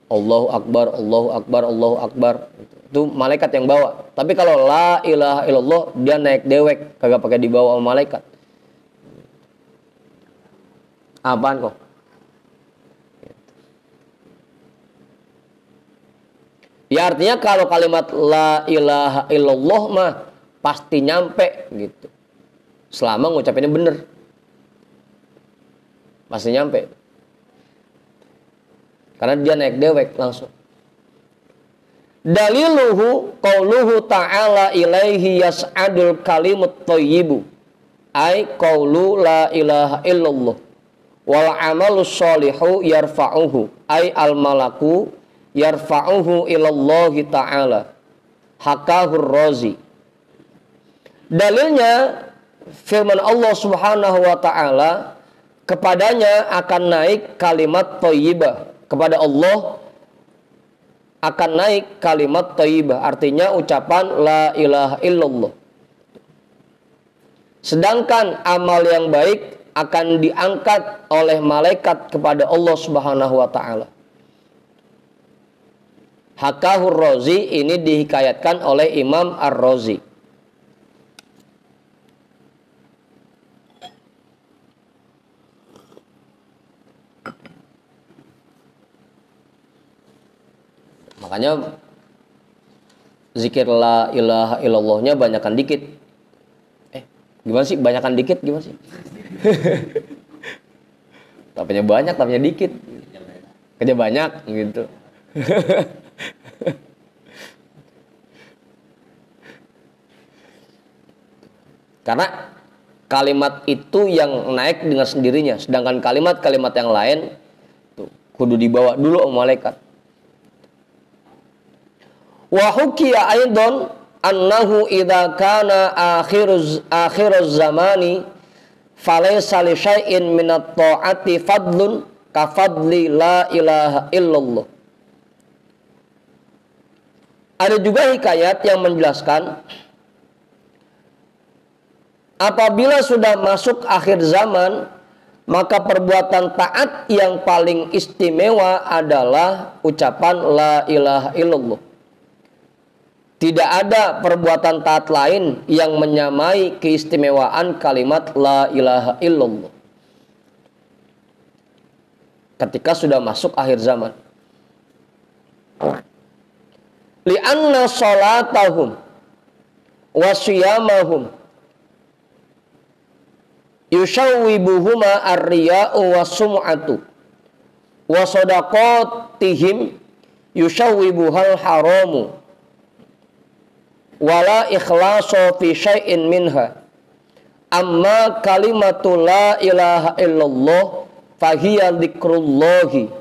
Speaker 1: Allahu akbar, Allahu akbar, Allahu akbar. Itu malaikat yang bawa. Tapi kalau la ilaha illallah dia naik dewek, kagak pakai dibawa sama malaikat. Apaan kok? Ya artinya kalau kalimat la ilaha illallah mah pasti nyampe gitu. Selama ngucapinnya bener. Pasti nyampe. Karena dia naik dewek langsung. Daliluhu qauluhu ta'ala ilaihi yas'adul kalimut thayyibu. Ai qaulu la ilaha illallah. Wal amalus sholihu yarfa'uhu, ay al malaku yarfa'uhu ilallahi ta'ala. Hakahur Razi. Dalilnya firman Allah Subhanahu wa taala, kepadanya akan naik kalimat thayyibah. Kepada Allah akan naik kalimat thayyibah, artinya ucapan la ilaha illallah. Sedangkan amal yang baik akan diangkat oleh malaikat kepada Allah Subhanahu wa taala. Hakahur Razi, ini dihikayatkan oleh Imam Ar-Razi. Makanya zikir la ilaha illallahnya banyakan dikit. Gimana sih banyakan dikit gimana sih? Tapnya banyak, tapnya dikit. Kerja banyak gitu. Karena kalimat itu yang naik dengan sendirinya, sedangkan kalimat-kalimat yang lain tuh kudu dibawa dulu oleh malaikat. Wa hukiya aidan annahu idza kana akhiruz zamani falaysa li syai'in minat ta'ati fadlun ka fadli la ilaha illallah. Ada juga hikayat yang menjelaskan apabila sudah masuk akhir zaman, maka perbuatan taat yang paling istimewa adalah ucapan la ilaha illallah. Tidak ada perbuatan taat lain yang menyamai keistimewaan kalimat la ilaha illallah ketika sudah masuk akhir zaman. Li'anna salatahum wa siyamahum yushawwibuhuma ar-riya'u wa sum'atu wa sadaqatihim yushawwibuhal haramu wala ikhlasu fi syai'in minha amma kalimatu la ilaha illallah fahiya dzikrullahi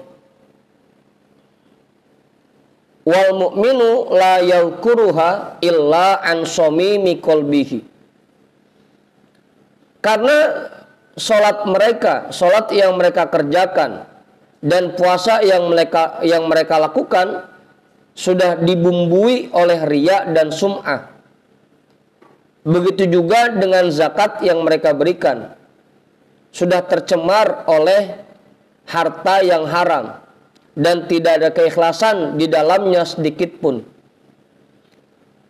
Speaker 1: wal mu'minu la yadhkuruha illa an shamimi qalbihi. Karena sholat yang mereka kerjakan dan puasa yang mereka lakukan sudah dibumbui oleh riya dan sum'ah. Begitu juga dengan zakat yang mereka berikan, sudah tercemar oleh harta yang haram dan tidak ada keikhlasan di dalamnya sedikit pun.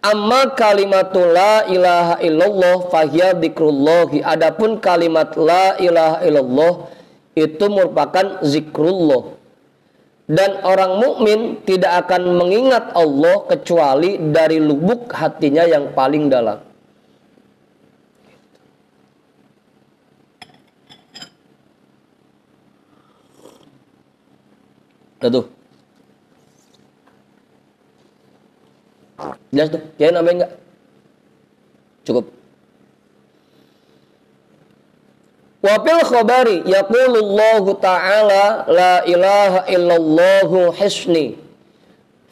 Speaker 1: Amma kalimatul la ilaha illallah fahiya dzikrullahi. Adapun kalimat la ilaha illallah itu merupakan zikrullah. Dan orang mukmin tidak akan mengingat Allah kecuali dari lubuk hatinya yang paling dalam. Tuh. Jelas tuh, kalian namanya enggak? Cukup. Wa fil khabari yaqulullahu ta'ala la ilaha illallahu hisni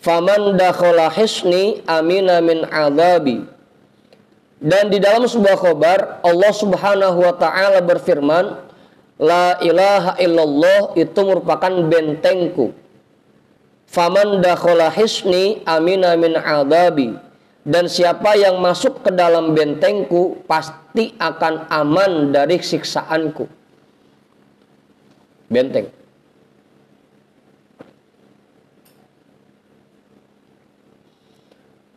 Speaker 1: faman dakhala hisni amina min adzabi. Dan di dalam sebuah khabar Allah Subhanahu wa taala berfirman, la ilaha illallah itu merupakan bentengku. Faman dakhala hisni amina min adzabi. Dan siapa yang masuk ke dalam bentengku pasti akan aman dari siksaanku. Benteng.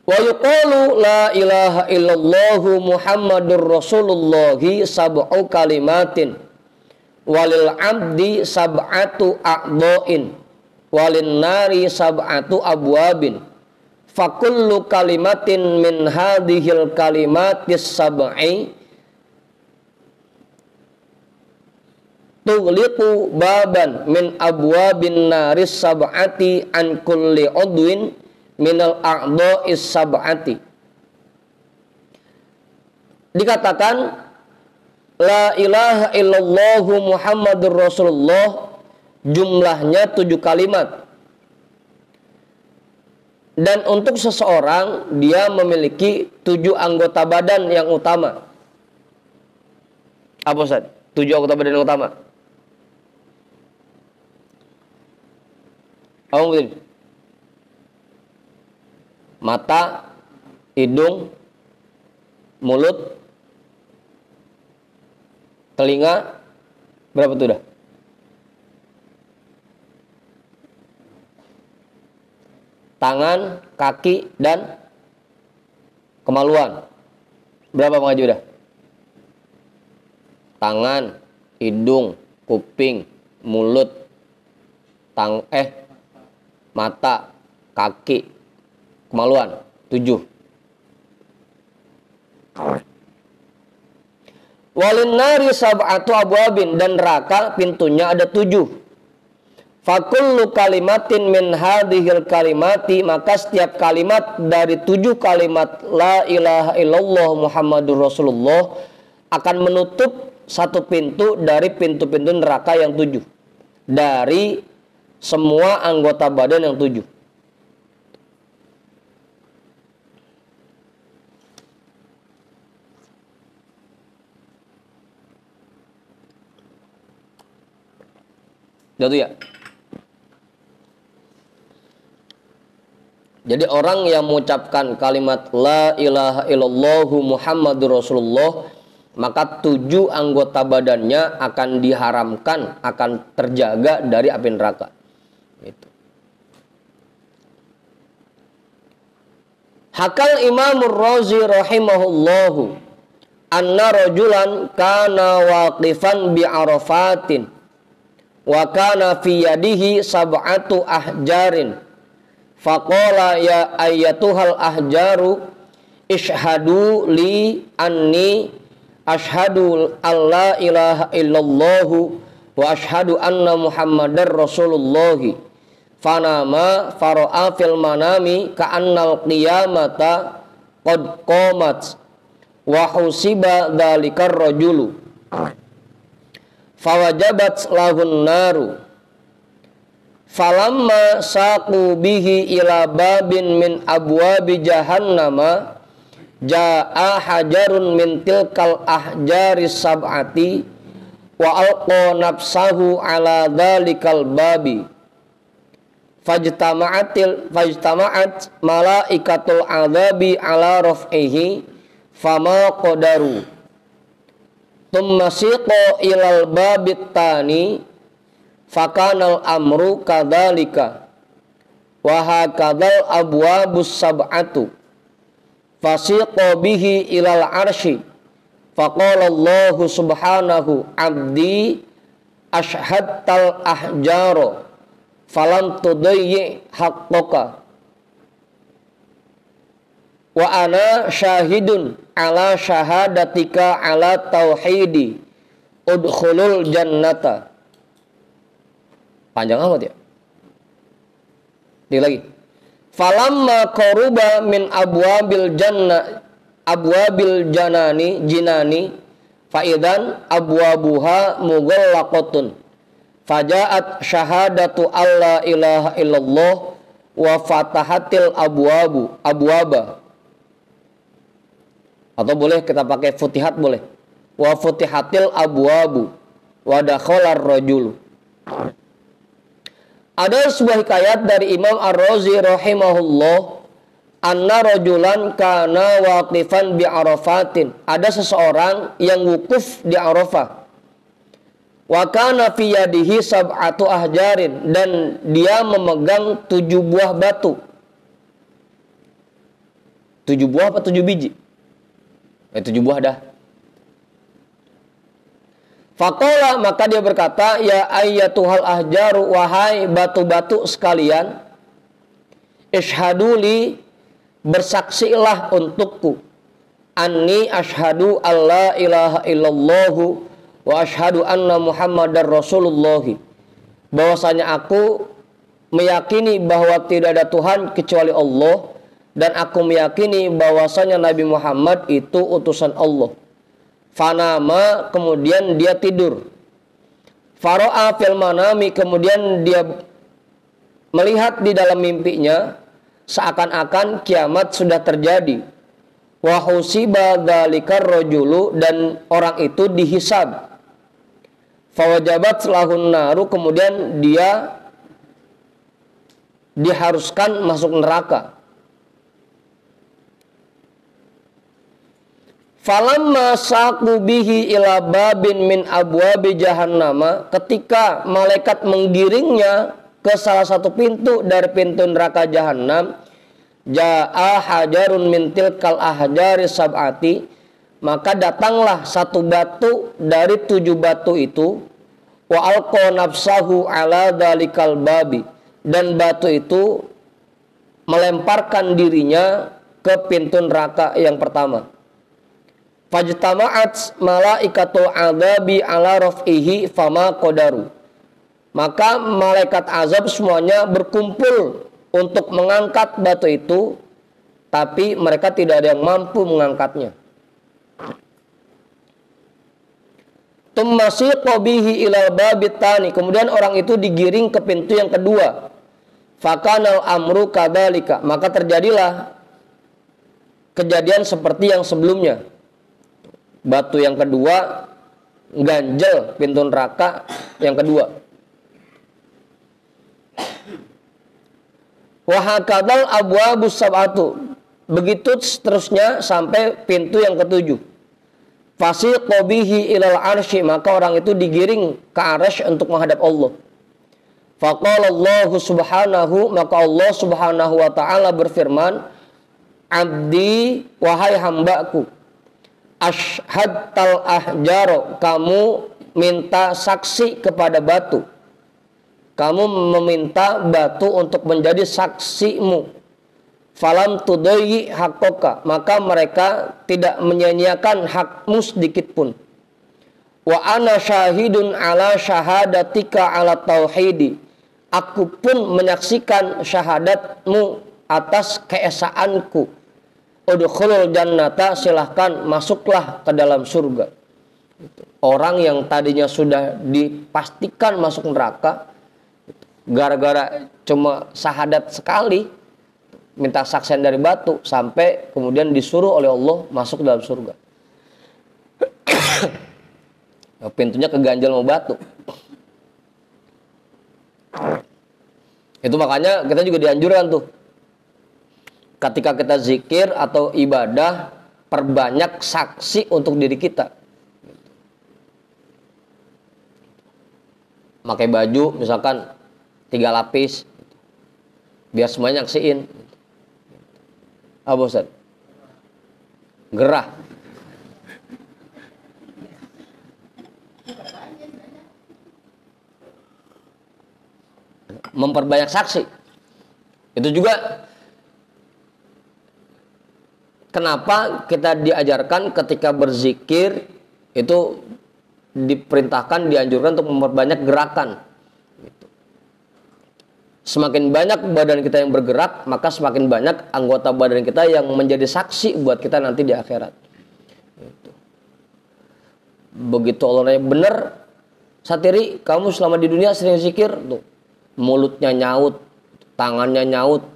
Speaker 1: Wa yuqalu la ilaha illallah Muhammadur Rasulullah sab'u kalimatin walil abdi sab'atu a'dha'in walin nari sab'atu abwabin fakullu kalimatin min hadhil kalimatis sab'i tughliqu baban min abwabin naris sab'ati an kulli udwin minal a'dha'is sab'ati. Dikatakan la ilaha illallah Muhammadur Rasulullah jumlahnya 7 kalimat. Dan untuk seseorang dia memiliki 7 anggota badan yang utama. Apa Ustaz? 7 anggota badan yang utama. Apa mungkin? Mata, hidung, mulut, telinga, berapa tuh dah? Tangan, kaki, dan kemaluan. Berapa Bang Haji udah? Tangan, hidung, kuping, mulut, mata, kaki, kemaluan. 7. Walin nari sab'atu abwabin, dan neraka pintunya ada 7. Fakullu kalimatin min hadhil kalimati, maka setiap kalimat dari 7 kalimat la ilaha illallah Muhammadur Rasulullah akan menutup satu pintu dari pintu-pintu neraka yang 7. Dari semua anggota badan yang 7. Gitu ya. Jadi orang yang mengucapkan kalimat la ilaha illallah Muhammadur Rasulullah, maka 7 anggota badannya akan diharamkan, akan terjaga dari api neraka. Gitu. Hakal Imamur Razi rahimahullahu anna rajulan kana waqifan bi Arafatin wa kana fi yadihi sab'atu ahjarin faqala ya ayyatuhal ahjaru ishhadu li anni ashhadu alla ilaha illallah wa ashhadu anna muhammadar rasulullah fanama fara'a fil manami ka'annal qiyamata qad qamat wa husiba dhalikar rajulu fawajabat lahun naru falamma saqu bihi ila babin min abwabi jahannama jaa hajarun min tilkal ahjari sab'ati wa alqa nafsahu ala dhalikal babi fajtama'at malaikatul adzabi ala raf'ihi fama qadaru thumma siqa ilal babit tani fakanal amru kadzalika wa hakadzal abwabus sab'atu fasiqa bihi ilal arsy faqala Allah subhanahu abdi ashhadtal ahjaro falam tudayyi haqqaka wa ana syahidun ala syahadatika ala tauhidi udkhulul jannata. Panjang amat ya. Ini lagi. Falamma qaruba min abwabil jinani faidan abwabuha mughallaqatun fajaat syahadatu alla ilaha illallah wa fatahatil abwaba. Atau boleh kita pakai futihat, boleh. Wa futihatil abwabu wa dakhalar rajul. Ada sebuah hikayat dari Imam Ar-Razi rahimahullah, anna rajulan kana waqifan bi Arafatin. Ada seseorang yang wukuf di Arafah. Wa kana fi yadihi sab'atu ahjarin, dan dia memegang 7 buah batu. 7 buah apa 7 biji? 7 buah dah. Faqala, maka dia berkata, ya ayyatuhal ahjaru, wahai batu-batu sekalian, ishhaduli, bersaksilah untukku, anni ashhadu alla ilaha illallah wa ashhadu anna muhammadar rasulullah, bahwasanya aku meyakini bahwa tidak ada Tuhan kecuali Allah, dan aku meyakini bahwasanya Nabi Muhammad itu utusan Allah. Fanama, kemudian dia tidur. Fara'a fil manami, kemudian dia melihat di dalam mimpinya seakan-akan kiamat sudah terjadi. Wa husiba dzalikar rajulu, dan orang itu dihisab. Fawajabat lahun naru, kemudian dia diharuskan masuk neraka. Falamma saqu bihi ila babin min abwabi jahannama, ketika malaikat menggiringnya ke salah satu pintu dari pintu neraka jahanam, jaa hajarun min tilkal ahjari sab'ati, maka datanglah satu batu dari 7 batu itu, wa alqa nafsahu ala dalikal babi, dan batu itu melemparkan dirinya ke pintu neraka yang pertama. Fajtama'at malaikatu adzabi ala raf'ihi fama qadaru. Maka malaikat azab semuanya berkumpul untuk mengangkat batu itu, tapi mereka tidak ada yang mampu mengangkatnya. Tummasiqa bihi ilal babitani. Kemudian orang itu digiring ke pintu yang kedua. Fakanal amru kadzalika. Maka terjadilah kejadian seperti yang sebelumnya. Batu yang kedua ganjel pintu neraka yang kedua. Wa hakadzal abwabus sab'atu. Begitu seterusnya sampai pintu yang ketujuh. Fasiqa bihi ilal arsy. Maka orang itu digiring ke arsy untuk menghadap Allah. Faqala Allah subhanahu. Maka Allah subhanahu wa ta'ala berfirman, abdi, wahai hambaku, ashhadtal ahjaro, kamu minta saksi kepada batu. Kamu meminta batu untuk menjadi saksimu. Falam tudayyi haqqaka, maka mereka tidak menyia-nyiakan hakmu sedikit pun. Wa ana syahidun ala syahadatika ala tauhidi. Aku pun menyaksikan syahadatmu atas keesaanku. Udkhulul jannata, silahkan masuklah ke dalam surga. Orang yang tadinya sudah dipastikan masuk neraka, gara-gara cuma syahadat sekali, minta saksian dari batu, sampai kemudian disuruh oleh Allah masuk dalam surga. Pintunya keganjal sama batu. Itu makanya kita juga dianjurkan tuh, ketika kita zikir atau ibadah, perbanyak saksi untuk diri kita. Pakai baju misalkan 3 lapis, biar semuanya nyaksiin. Apa Ustaz? Gerah. Memperbanyak saksi. Itu juga kenapa kita diajarkan ketika berzikir itu diperintahkan, dianjurkan untuk memperbanyak gerakan. Semakin banyak badan kita yang bergerak, maka semakin banyak anggota badan kita yang menjadi saksi buat kita nanti di akhirat. Begitu Allah nanya, bener Satiri, kamu selama di dunia sering zikir? Tuh, mulutnya nyaut, tangannya nyaut,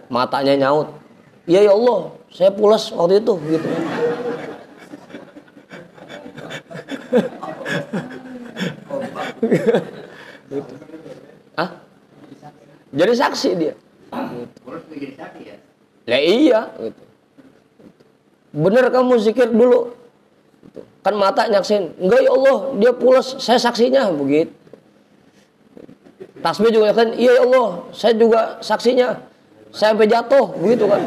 Speaker 1: matanya nyaut. Iya ya Allah, saya pulas waktu itu gitu. Gitu. Ah? Jadi saksi dia.
Speaker 3: Jadi saksi ya?
Speaker 1: Ya iya. Gitu. Bener kamu zikir dulu. Gitu. Kan mata nyaksin. Enggak ya Allah, dia pulas, saya saksinya. Begitu. Tasbih juga nyaksin. Iya ya Allah, saya juga saksinya. Saya sampai jatuh. Begitu kan.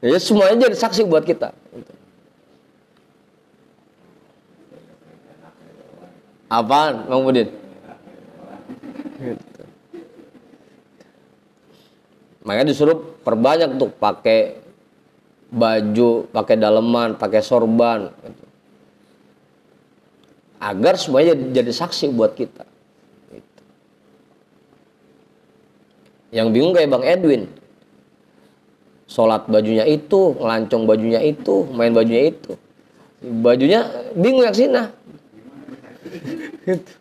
Speaker 1: Ya semuanya jadi saksi buat kita. Apaan, Bang Budin? Gitu. Makanya disuruh perbanyak tuh, pakai baju, pakai daleman, pakai sorban, gitu. Agar semuanya jadi saksi buat kita. Gitu. Yang bingung kayak Bang Edwin, sholat bajunya itu, ngelancong bajunya itu, main bajunya itu, bajunya bingung yang sini. Gitu.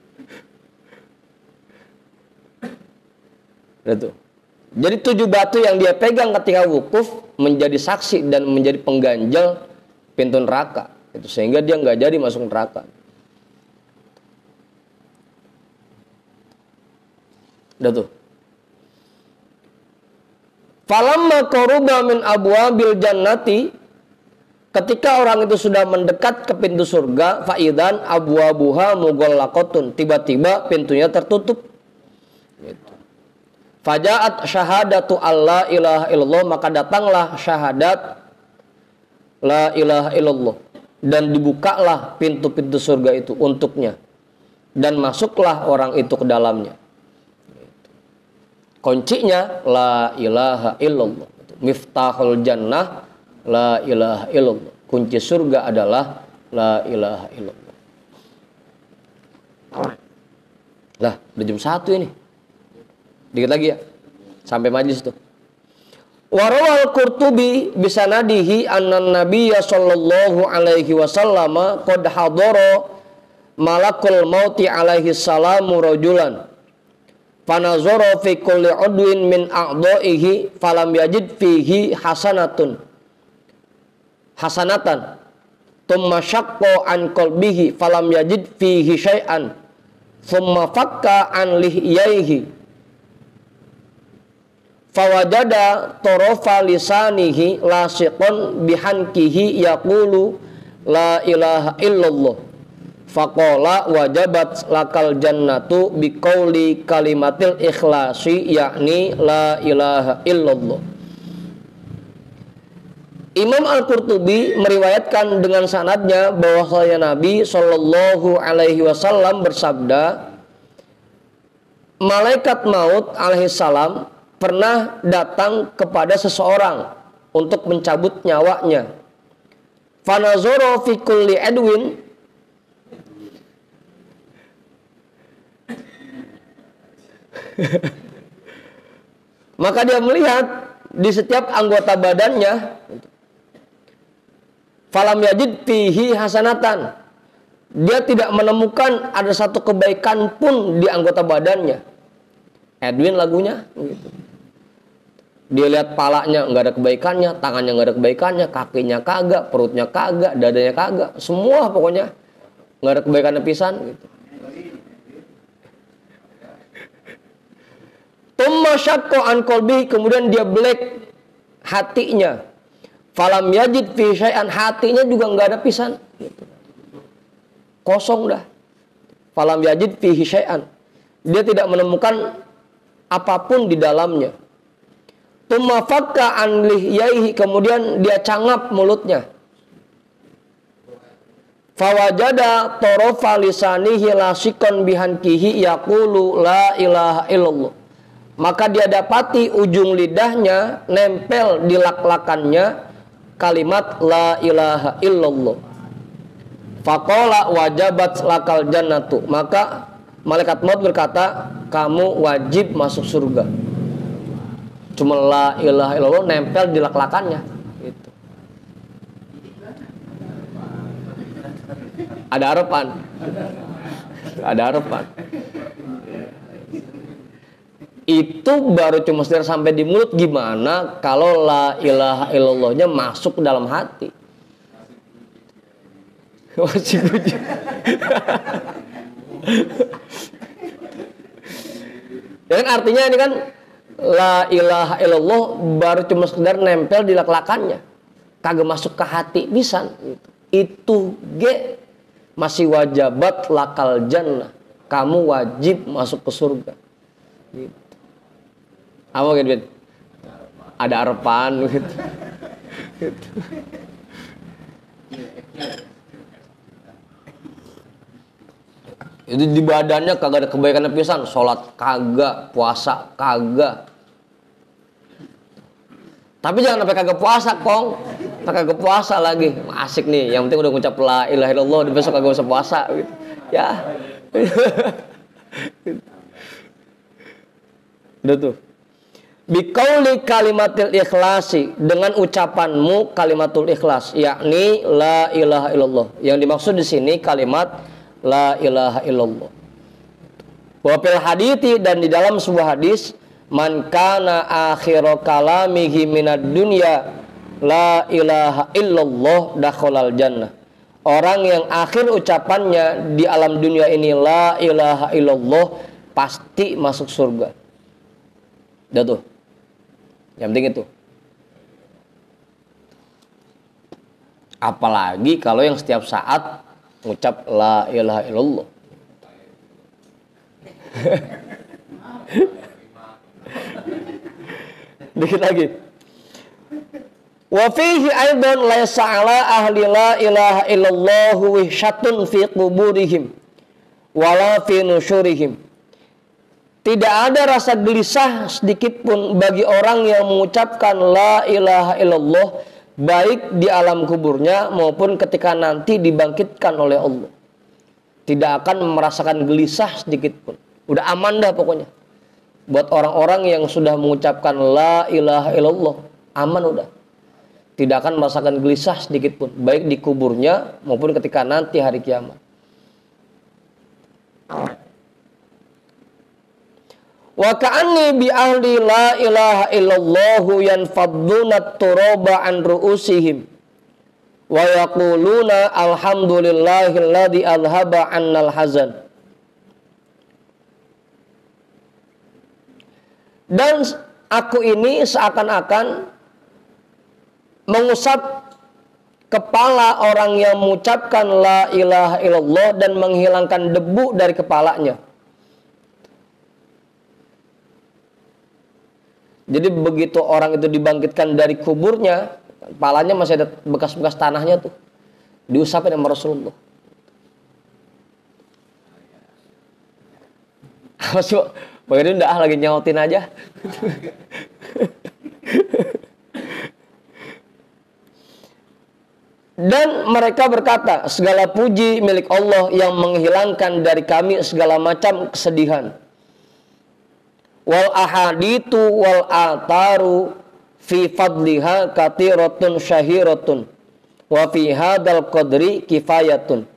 Speaker 1: Gitu. Jadi 7 batu yang dia pegang ketika wukuf menjadi saksi dan menjadi pengganjal pintu neraka. Itu sehingga dia nggak jadi masuk neraka. Udah tuh. Falamma qaruba min abwabil jannati, ketika orang itu sudah mendekat ke pintu surga, faidan abwabuha mughallaqatun, tiba-tiba pintunya tertutup. Gitu. Fajaat syahadatu alla ilaha illallah, maka datanglah syahadat la ilaha illallah dan dibukalah pintu-pintu surga itu untuknya. dan masuklah orang itu ke dalamnya. Kuncinya la ilaha illallah. Miftahul jannah la ilaha illallah. Kunci surga adalah la ilaha illallah. Lah, udah jam 1 ini. Dikit lagi ya. Sampai majlis tuh. Warawal Qurtubi bisanadihi anna nabiyya sallallahu alaihi wasallam qad hadara malakul mauti alaihi salamu rajulan fanazara fi kulli udwin min a'dha'ihi falam yajid fihi hasanatan thumma syaqqa an qalbihi falam yajid fihi syai'an thumma fakka an lihyaihi fawajada torofa lisanihi lasiqan bihankihi yaqulu la ilaha illallah faqala wajabat lakal jannatu biqauli kalimatil ikhlasi yakni la ilaha illallah. Imam Al-Qurtubi meriwayatkan dengan sanadnya bahwasanya Nabi Shallallahu alaihi wasallam bersabda, malaikat maut alaihi salam pernah datang kepada seseorang untuk mencabut nyawanya. Fanazoro fi kulli adwin, maka dia melihat di setiap anggota badannya. Falam yajid fihi hasanatan, dia tidak menemukan ada satu kebaikan pun di anggota badannya. Edwin lagunya gitu. Dia lihat palanya nggak ada kebaikannya, tangannya nggak ada kebaikannya, kakinya kagak, perutnya kagak, dadanya kagak, semua pokoknya nggak ada kebaikannya pisan gitu. Tumma syaqqa an qalbi, kemudian dia black hatinya. Falam yajid fi syai'an, hatinya juga nggak ada pisan gitu. Kosong dah. Falam yajid fi syai'an, dia tidak menemukan apapun di dalamnya. Tumma fakka an lihyaihi, kemudian dia cangap mulutnya. Fawajada torofa lisanihi lasiqan bihankihi yaqulu la ilaha illallah, maka dia dapati ujung lidahnya nempel di lak-lakannya kalimat la ilaha illallah. Faqala wajabat lakal jannatu, maka malaikat maut berkata, kamu wajib masuk surga. Cuma la ilaha illallah nempel di lak-lakannya gitu. Ada harapan. Ada harapan. Itu baru cuma sekedar sampai di mulut, gimana kalau la ilaha illallahnya masuk ke dalam hati? Masih kuji. Ya kan artinya ini kan la ilaha illallah baru cuma sekedar nempel di lak-lakannya, kagak masuk ke hati pisan gitu. Itu ge masih wajabat lakal jannah, kamu wajib masuk ke surga gitu. Apa gitu? Ada harapan gitu. Gitu. Itu di badannya kagak ada kebaikan pisan, sholat kagak, puasa kagak. Tapi jangan sampai kagak puasa, Kong. Kagak puasa lagi. Asik nih, yang penting udah ngucap la ilaha illallah, besok kagak usah puasa gitu. Ya. Udah tuh. Biqauli kalimatil ikhlasi, dengan ucapanmu kalimatul ikhlas, yakni la ilaha illallah. Yang dimaksud di sini kalimat la ilaha illallah. Wa fil hadithi, dan di dalam sebuah hadis, man kana akhiru kalamihi minad dunya la ilaha illallah dakhalal jannah. Orang yang akhir ucapannya di alam dunia ini la ilaha illallah pasti masuk surga. Udah tuh. Yang penting itu. Apalagi kalau yang setiap saat ngucap la ilaha illallah. Dikit lagi. Wa fihi aidan laysa ala ahli la ilaha illallah wihsyatun fi quburihim wala fi nusyurihim. Tidak ada rasa gelisah sedikit pun bagi orang yang mengucapkan la ilaha illallah, baik di alam kuburnya maupun ketika nanti dibangkitkan oleh Allah. Tidak akan merasakan gelisah sedikit pun. Udah aman dah pokoknya. Buat orang-orang yang sudah mengucapkan la ilaha illallah, aman udah. Tidak akan merasakan gelisah sedikit pun, baik di kuburnya maupun ketika nanti hari kiamat. Wa ka'anni bi ahli la ilaha illallahu yanfadduna turaba an ru'usihim wa yaquluna alhamdulillahilladzi adhaba 'annal hazan. Dan aku ini seakan-akan mengusap kepala orang yang mengucapkan la ilaha illallah dan menghilangkan debu dari kepalanya. Jadi begitu orang itu dibangkitkan dari kuburnya, kepalanya masih ada bekas-bekas tanahnya tuh. Diusapin sama Rasulullah. Masuk, bagaimana udah lagi nyautin aja. Dan mereka berkata, segala puji milik Allah yang menghilangkan dari kami segala macam kesedihan. Wal ahaditu wal ataru fi fadliha katiratun syahiratun wa fi hadal qadri kifayatun.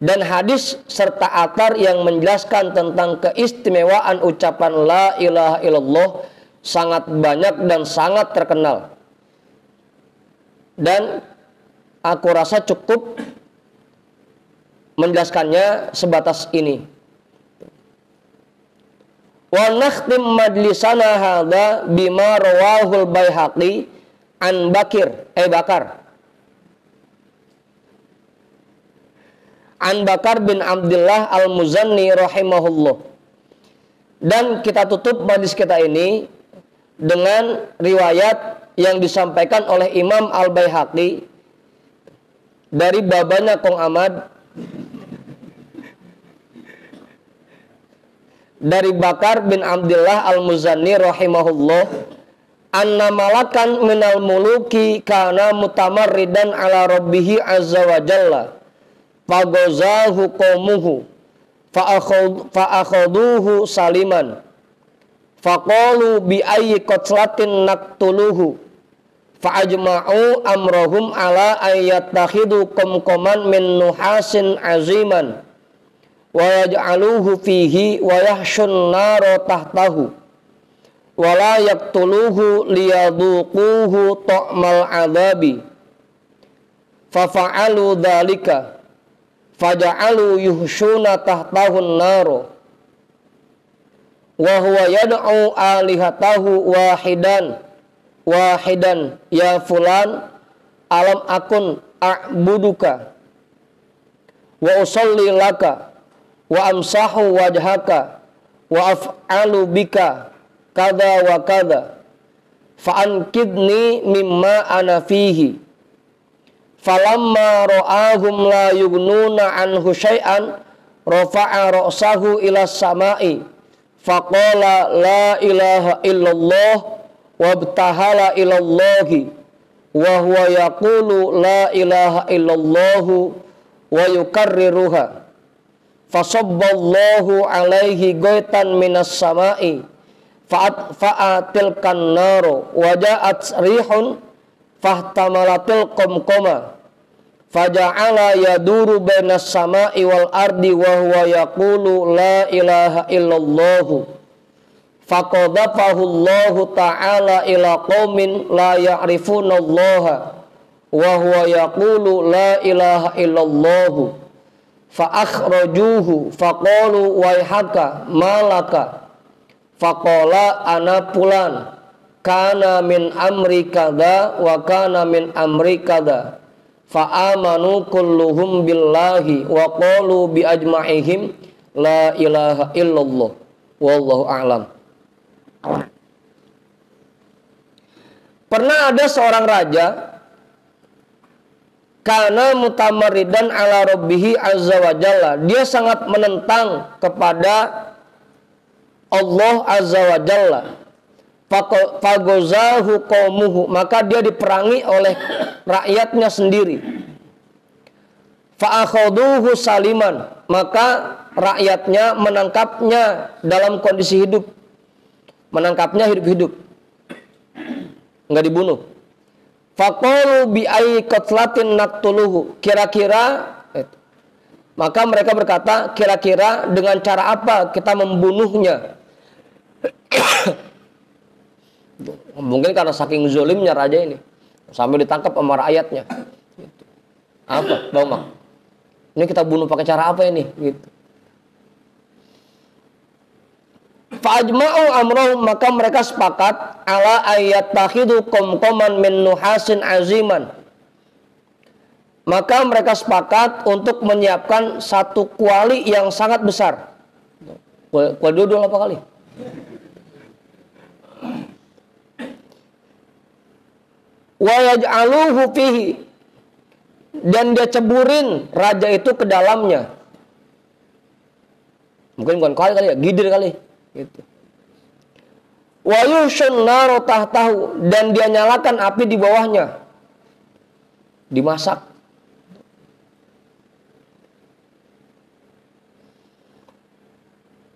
Speaker 1: Dan hadis serta atar yang menjelaskan tentang keistimewaan ucapan la ilaha illallah sangat banyak dan sangat terkenal. Dan aku rasa cukup menjelaskannya sebatas ini. Wa nakhtim majlisana hadza bima rawahul Baihaqi an Bakar an Bakar bin Abdullah al-Muzanni rahimahullah. Dan kita tutup majlis kita ini dengan riwayat yang disampaikan oleh Imam Al-Baihaqi dari babanya Kong Ahmad, dari Bakar bin Abdullah al-Muzanni rahimahullah, anna malakan minal muluki kana mutamarridan ala rabbihi azza wa jalla faghazahu qaumuhu fa'akhaduhu saliman faqalu bi ayyi qatlatin naqtuluhu fa'ajma'u amrahum ala ayyatakhidu qamqaman min nuhasin aziman wa yaj'aluhu fihi wa yahshun nara tahtahu wa la yaqtuluhu liyaduquhu ta'mal adabi fa fa'alu dhalika faja'alu yuhshuna tahtahu nara wa huwa yad'u alihatahu wahidan ya fulan alam akun a'buduka wa usalli laka wa amsahu wajhaka wa af'alu bika kada wa kada fa ankidni mimma ana fihi falamma ra'ahum la yughnuna anhu syai'an rafa'a ra'sahu ila samai faqala la ilaha illallah wabtahala ilallahi wa huwa yaqulu la ilaha illallah wa yukarriruha fasabballahu alaihi ghaitan minas samai fa'atilkan naru waja'at rihun fahtamalatil qamqama faja'ala yaduru bainas samai wal ardi wa huwa yaqulu la ilaha illallah faqadafahu Allahu ta'ala ila qaumin la ya'rifunallaha wa huwa yaqulu la ilaha illallah fa akhrajuhu faqalu waihaka malaka faqala ana pulan kana min amri kada wa kana min amri kada fa amanu kulluhum billahi wa qalu bi ajma'ihim la ilaha illallah wallahu a'lam. Pernah ada seorang raja Kana mutamaridan ala rabbihi azza wa jalla. Dia sangat menentang kepada Allah azza wa jalla. Fagozahu qaumuhu, maka dia diperangi oleh rakyatnya sendiri. Fa'akhaduhu saliman, maka rakyatnya menangkapnya dalam kondisi hidup. Menangkapnya hidup-hidup. Enggak dibunuh. Faqalu bi ayyi qatlatin naqtuluhu, kira-kira maka mereka berkata, kira-kira dengan cara apa kita membunuhnya? Mungkin karena saking zolimnya raja ini sampai ditangkap sama rakyatnya. Apa, Bang Mak? Ini kita bunuh pakai cara apa ini? Gitu. Fa'ajma'u amrahum, maka mereka sepakat ala ayat takhidu qomqoman min nuhasin aziman. Maka mereka sepakat untuk menyiapkan satu kuali yang sangat besar. Kuali dodol apa kali? Wa yaj'aluhu fihi, dan dia ceburin raja itu ke dalamnya. Mungkin bukan kuali kali ya, gidir kali gitu. Wa yushun naru tahtahu, dan dia nyalakan api di bawahnya. Dimasak.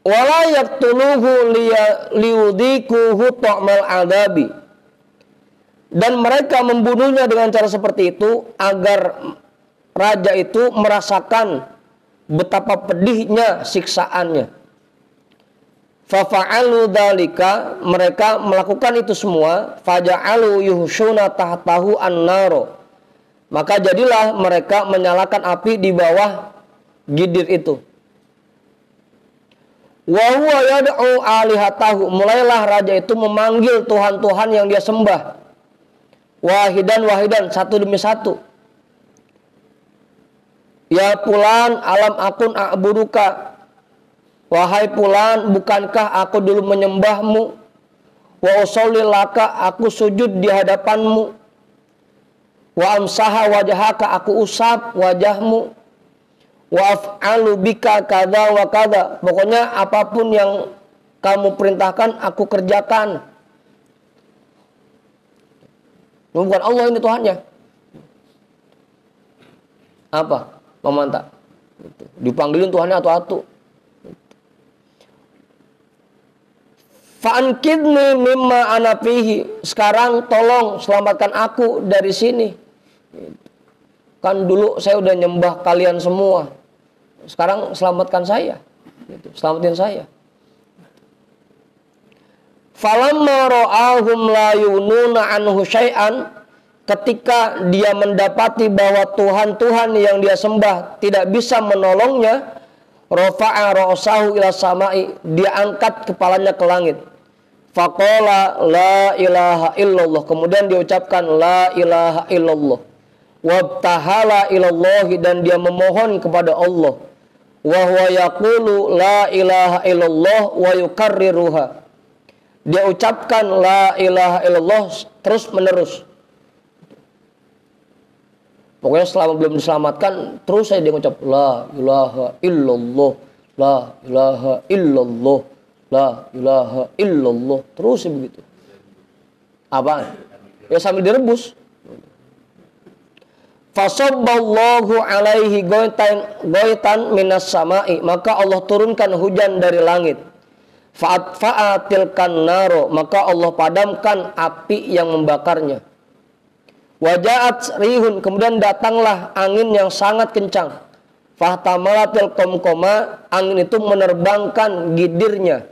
Speaker 1: Wala yaqtuluhu liyudhikuhu ta'mal adabi, dan mereka membunuhnya dengan cara seperti itu agar raja itu merasakan betapa pedihnya siksaannya. Fafa'alu dzalika, mereka melakukan itu semua. Faja'alu yuhshuna tahtahu an-naro, maka jadilah mereka menyalakan api di bawah gidir itu. Wa huwa yad'u alihatahu, mulailah raja itu memanggil tuhan-tuhan yang dia sembah. Wahidan, satu demi satu. Ya fulan, alam akun a'buduka. Wahai fulan, bukankah aku dulu menyembahmu? Wa usolli laka, aku sujud di hadapanmu. Wa amsaha wajhaka, aku usap wajahmu. Wa af'alu bika kadza wa kadza, pokoknya apapun yang kamu perintahkan aku kerjakan. Bukan Allah ini Tuhannya. Apa? Memantak. Dipanggilin Tuhannya atu-atu. Fa'ankidni mimma ana fihi, sekarang tolong selamatkan aku dari sini. Kan dulu saya udah nyembah kalian semua. Sekarang selamatkan saya. Selamatin saya. Falamma ra'ahum la yununa anhu syai'an, ketika dia mendapati bahwa Tuhan-Tuhan yang dia sembah tidak bisa menolongnya, rafa'a ra'sahu ila sama'i, dia angkat kepalanya ke langit. Faqala la ilaha illallah, kemudian dia ucapkan la ilaha illallah. Wabtahala ilallahi, dan dia memohon kepada Allah. Wa huwa yaqulu la ilaha illallah wa yukarriruha. Dia ucapkan la ilaha illallah terus menerus. Pokoknya selama belum diselamatkan terus saya dia ucap la ilaha illallah, la ilaha illallah, la ilaha illallah, terus begitu. Apa? Ya sambil direbus. Fasabballahu alaihi goitan minas sama'i, maka Allah turunkan hujan dari langit. Fa'atilkan naro, maka Allah padamkan api yang membakarnya. Wajaat rihun, kemudian datanglah angin yang sangat kencang. Fahtamalatil komkoma, angin itu menerbangkan gidirnya.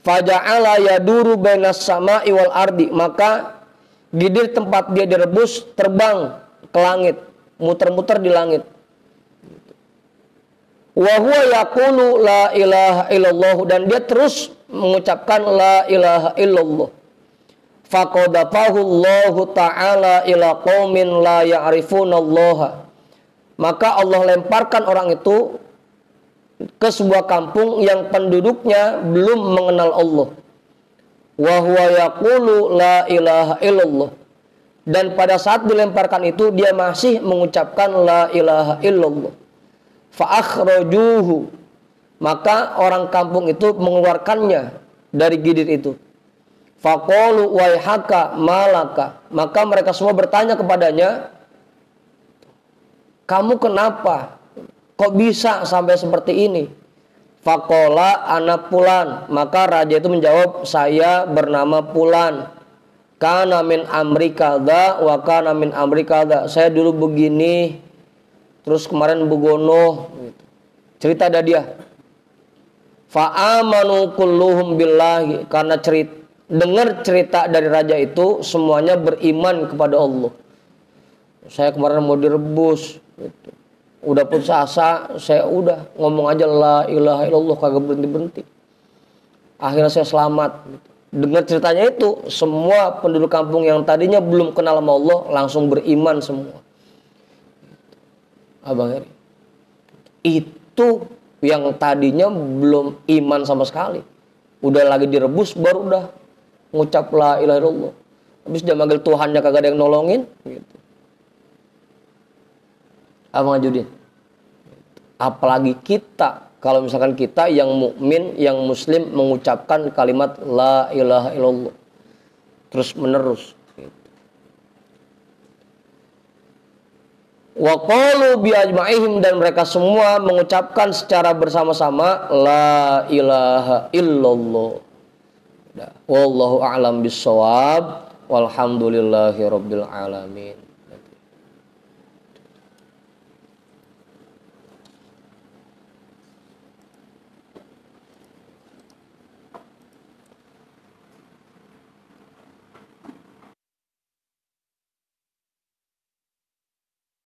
Speaker 1: Faja'ala yaduru bainas sama'i wal ardi, maka gidir tempat dia direbus terbang ke langit, muter-muter di langit. Wa huwa yaqulu la ilaha illallah, dan dia terus mengucapkan la ilaha illallah. Faqadafahu Allah ta'ala ila qaumin la ya'rifunallaha, maka Allah lemparkan orang itu ke sebuah kampung yang penduduknya belum mengenal Allah. Wa huwa yaqulu la ilaha illallah. Dan pada saat dilemparkan itu dia masih mengucapkan la ilaha illallah. Fa akhrajuhu, maka orang kampung itu mengeluarkannya dari gidit itu. Faqalu waihaka malaka, maka mereka semua bertanya kepadanya, kamu kenapa? Kok bisa sampai seperti ini? Faqala ana Fulan, maka raja itu menjawab, saya bernama Fulan. Kana min amri kadza wa kana min amri kadza. Saya dulu begini, terus kemarin begono gitu. Cerita ada dia. Fa amanu kulluhum billahi, karena dengar cerita dari raja itu semuanya beriman kepada Allah. Saya kemarin mau direbus gitu. Udah putus asa, saya udah ngomong aja la ilaha illallah, kagak berhenti-berhenti. Akhirnya saya selamat gitu. Dengar ceritanya itu, semua penduduk kampung yang tadinya belum kenal sama Allah langsung beriman semua. Abang Heri, itu yang tadinya belum iman sama sekali, udah lagi direbus baru udah ngucap la ilaha illallah. Habis dia manggil Tuhannya kagak ada yang nolongin gitu. Abang Ajudin, apalagi kita, kalau misalkan kita yang mukmin, yang muslim mengucapkan kalimat la ilaha illallah terus menerus. Wa qalu bi ajma'ihim, dan mereka semua mengucapkan secara bersama-sama la ilaha illallah. Wallahu a'lam bissawab. Walhamdulillahi rabbil alamin.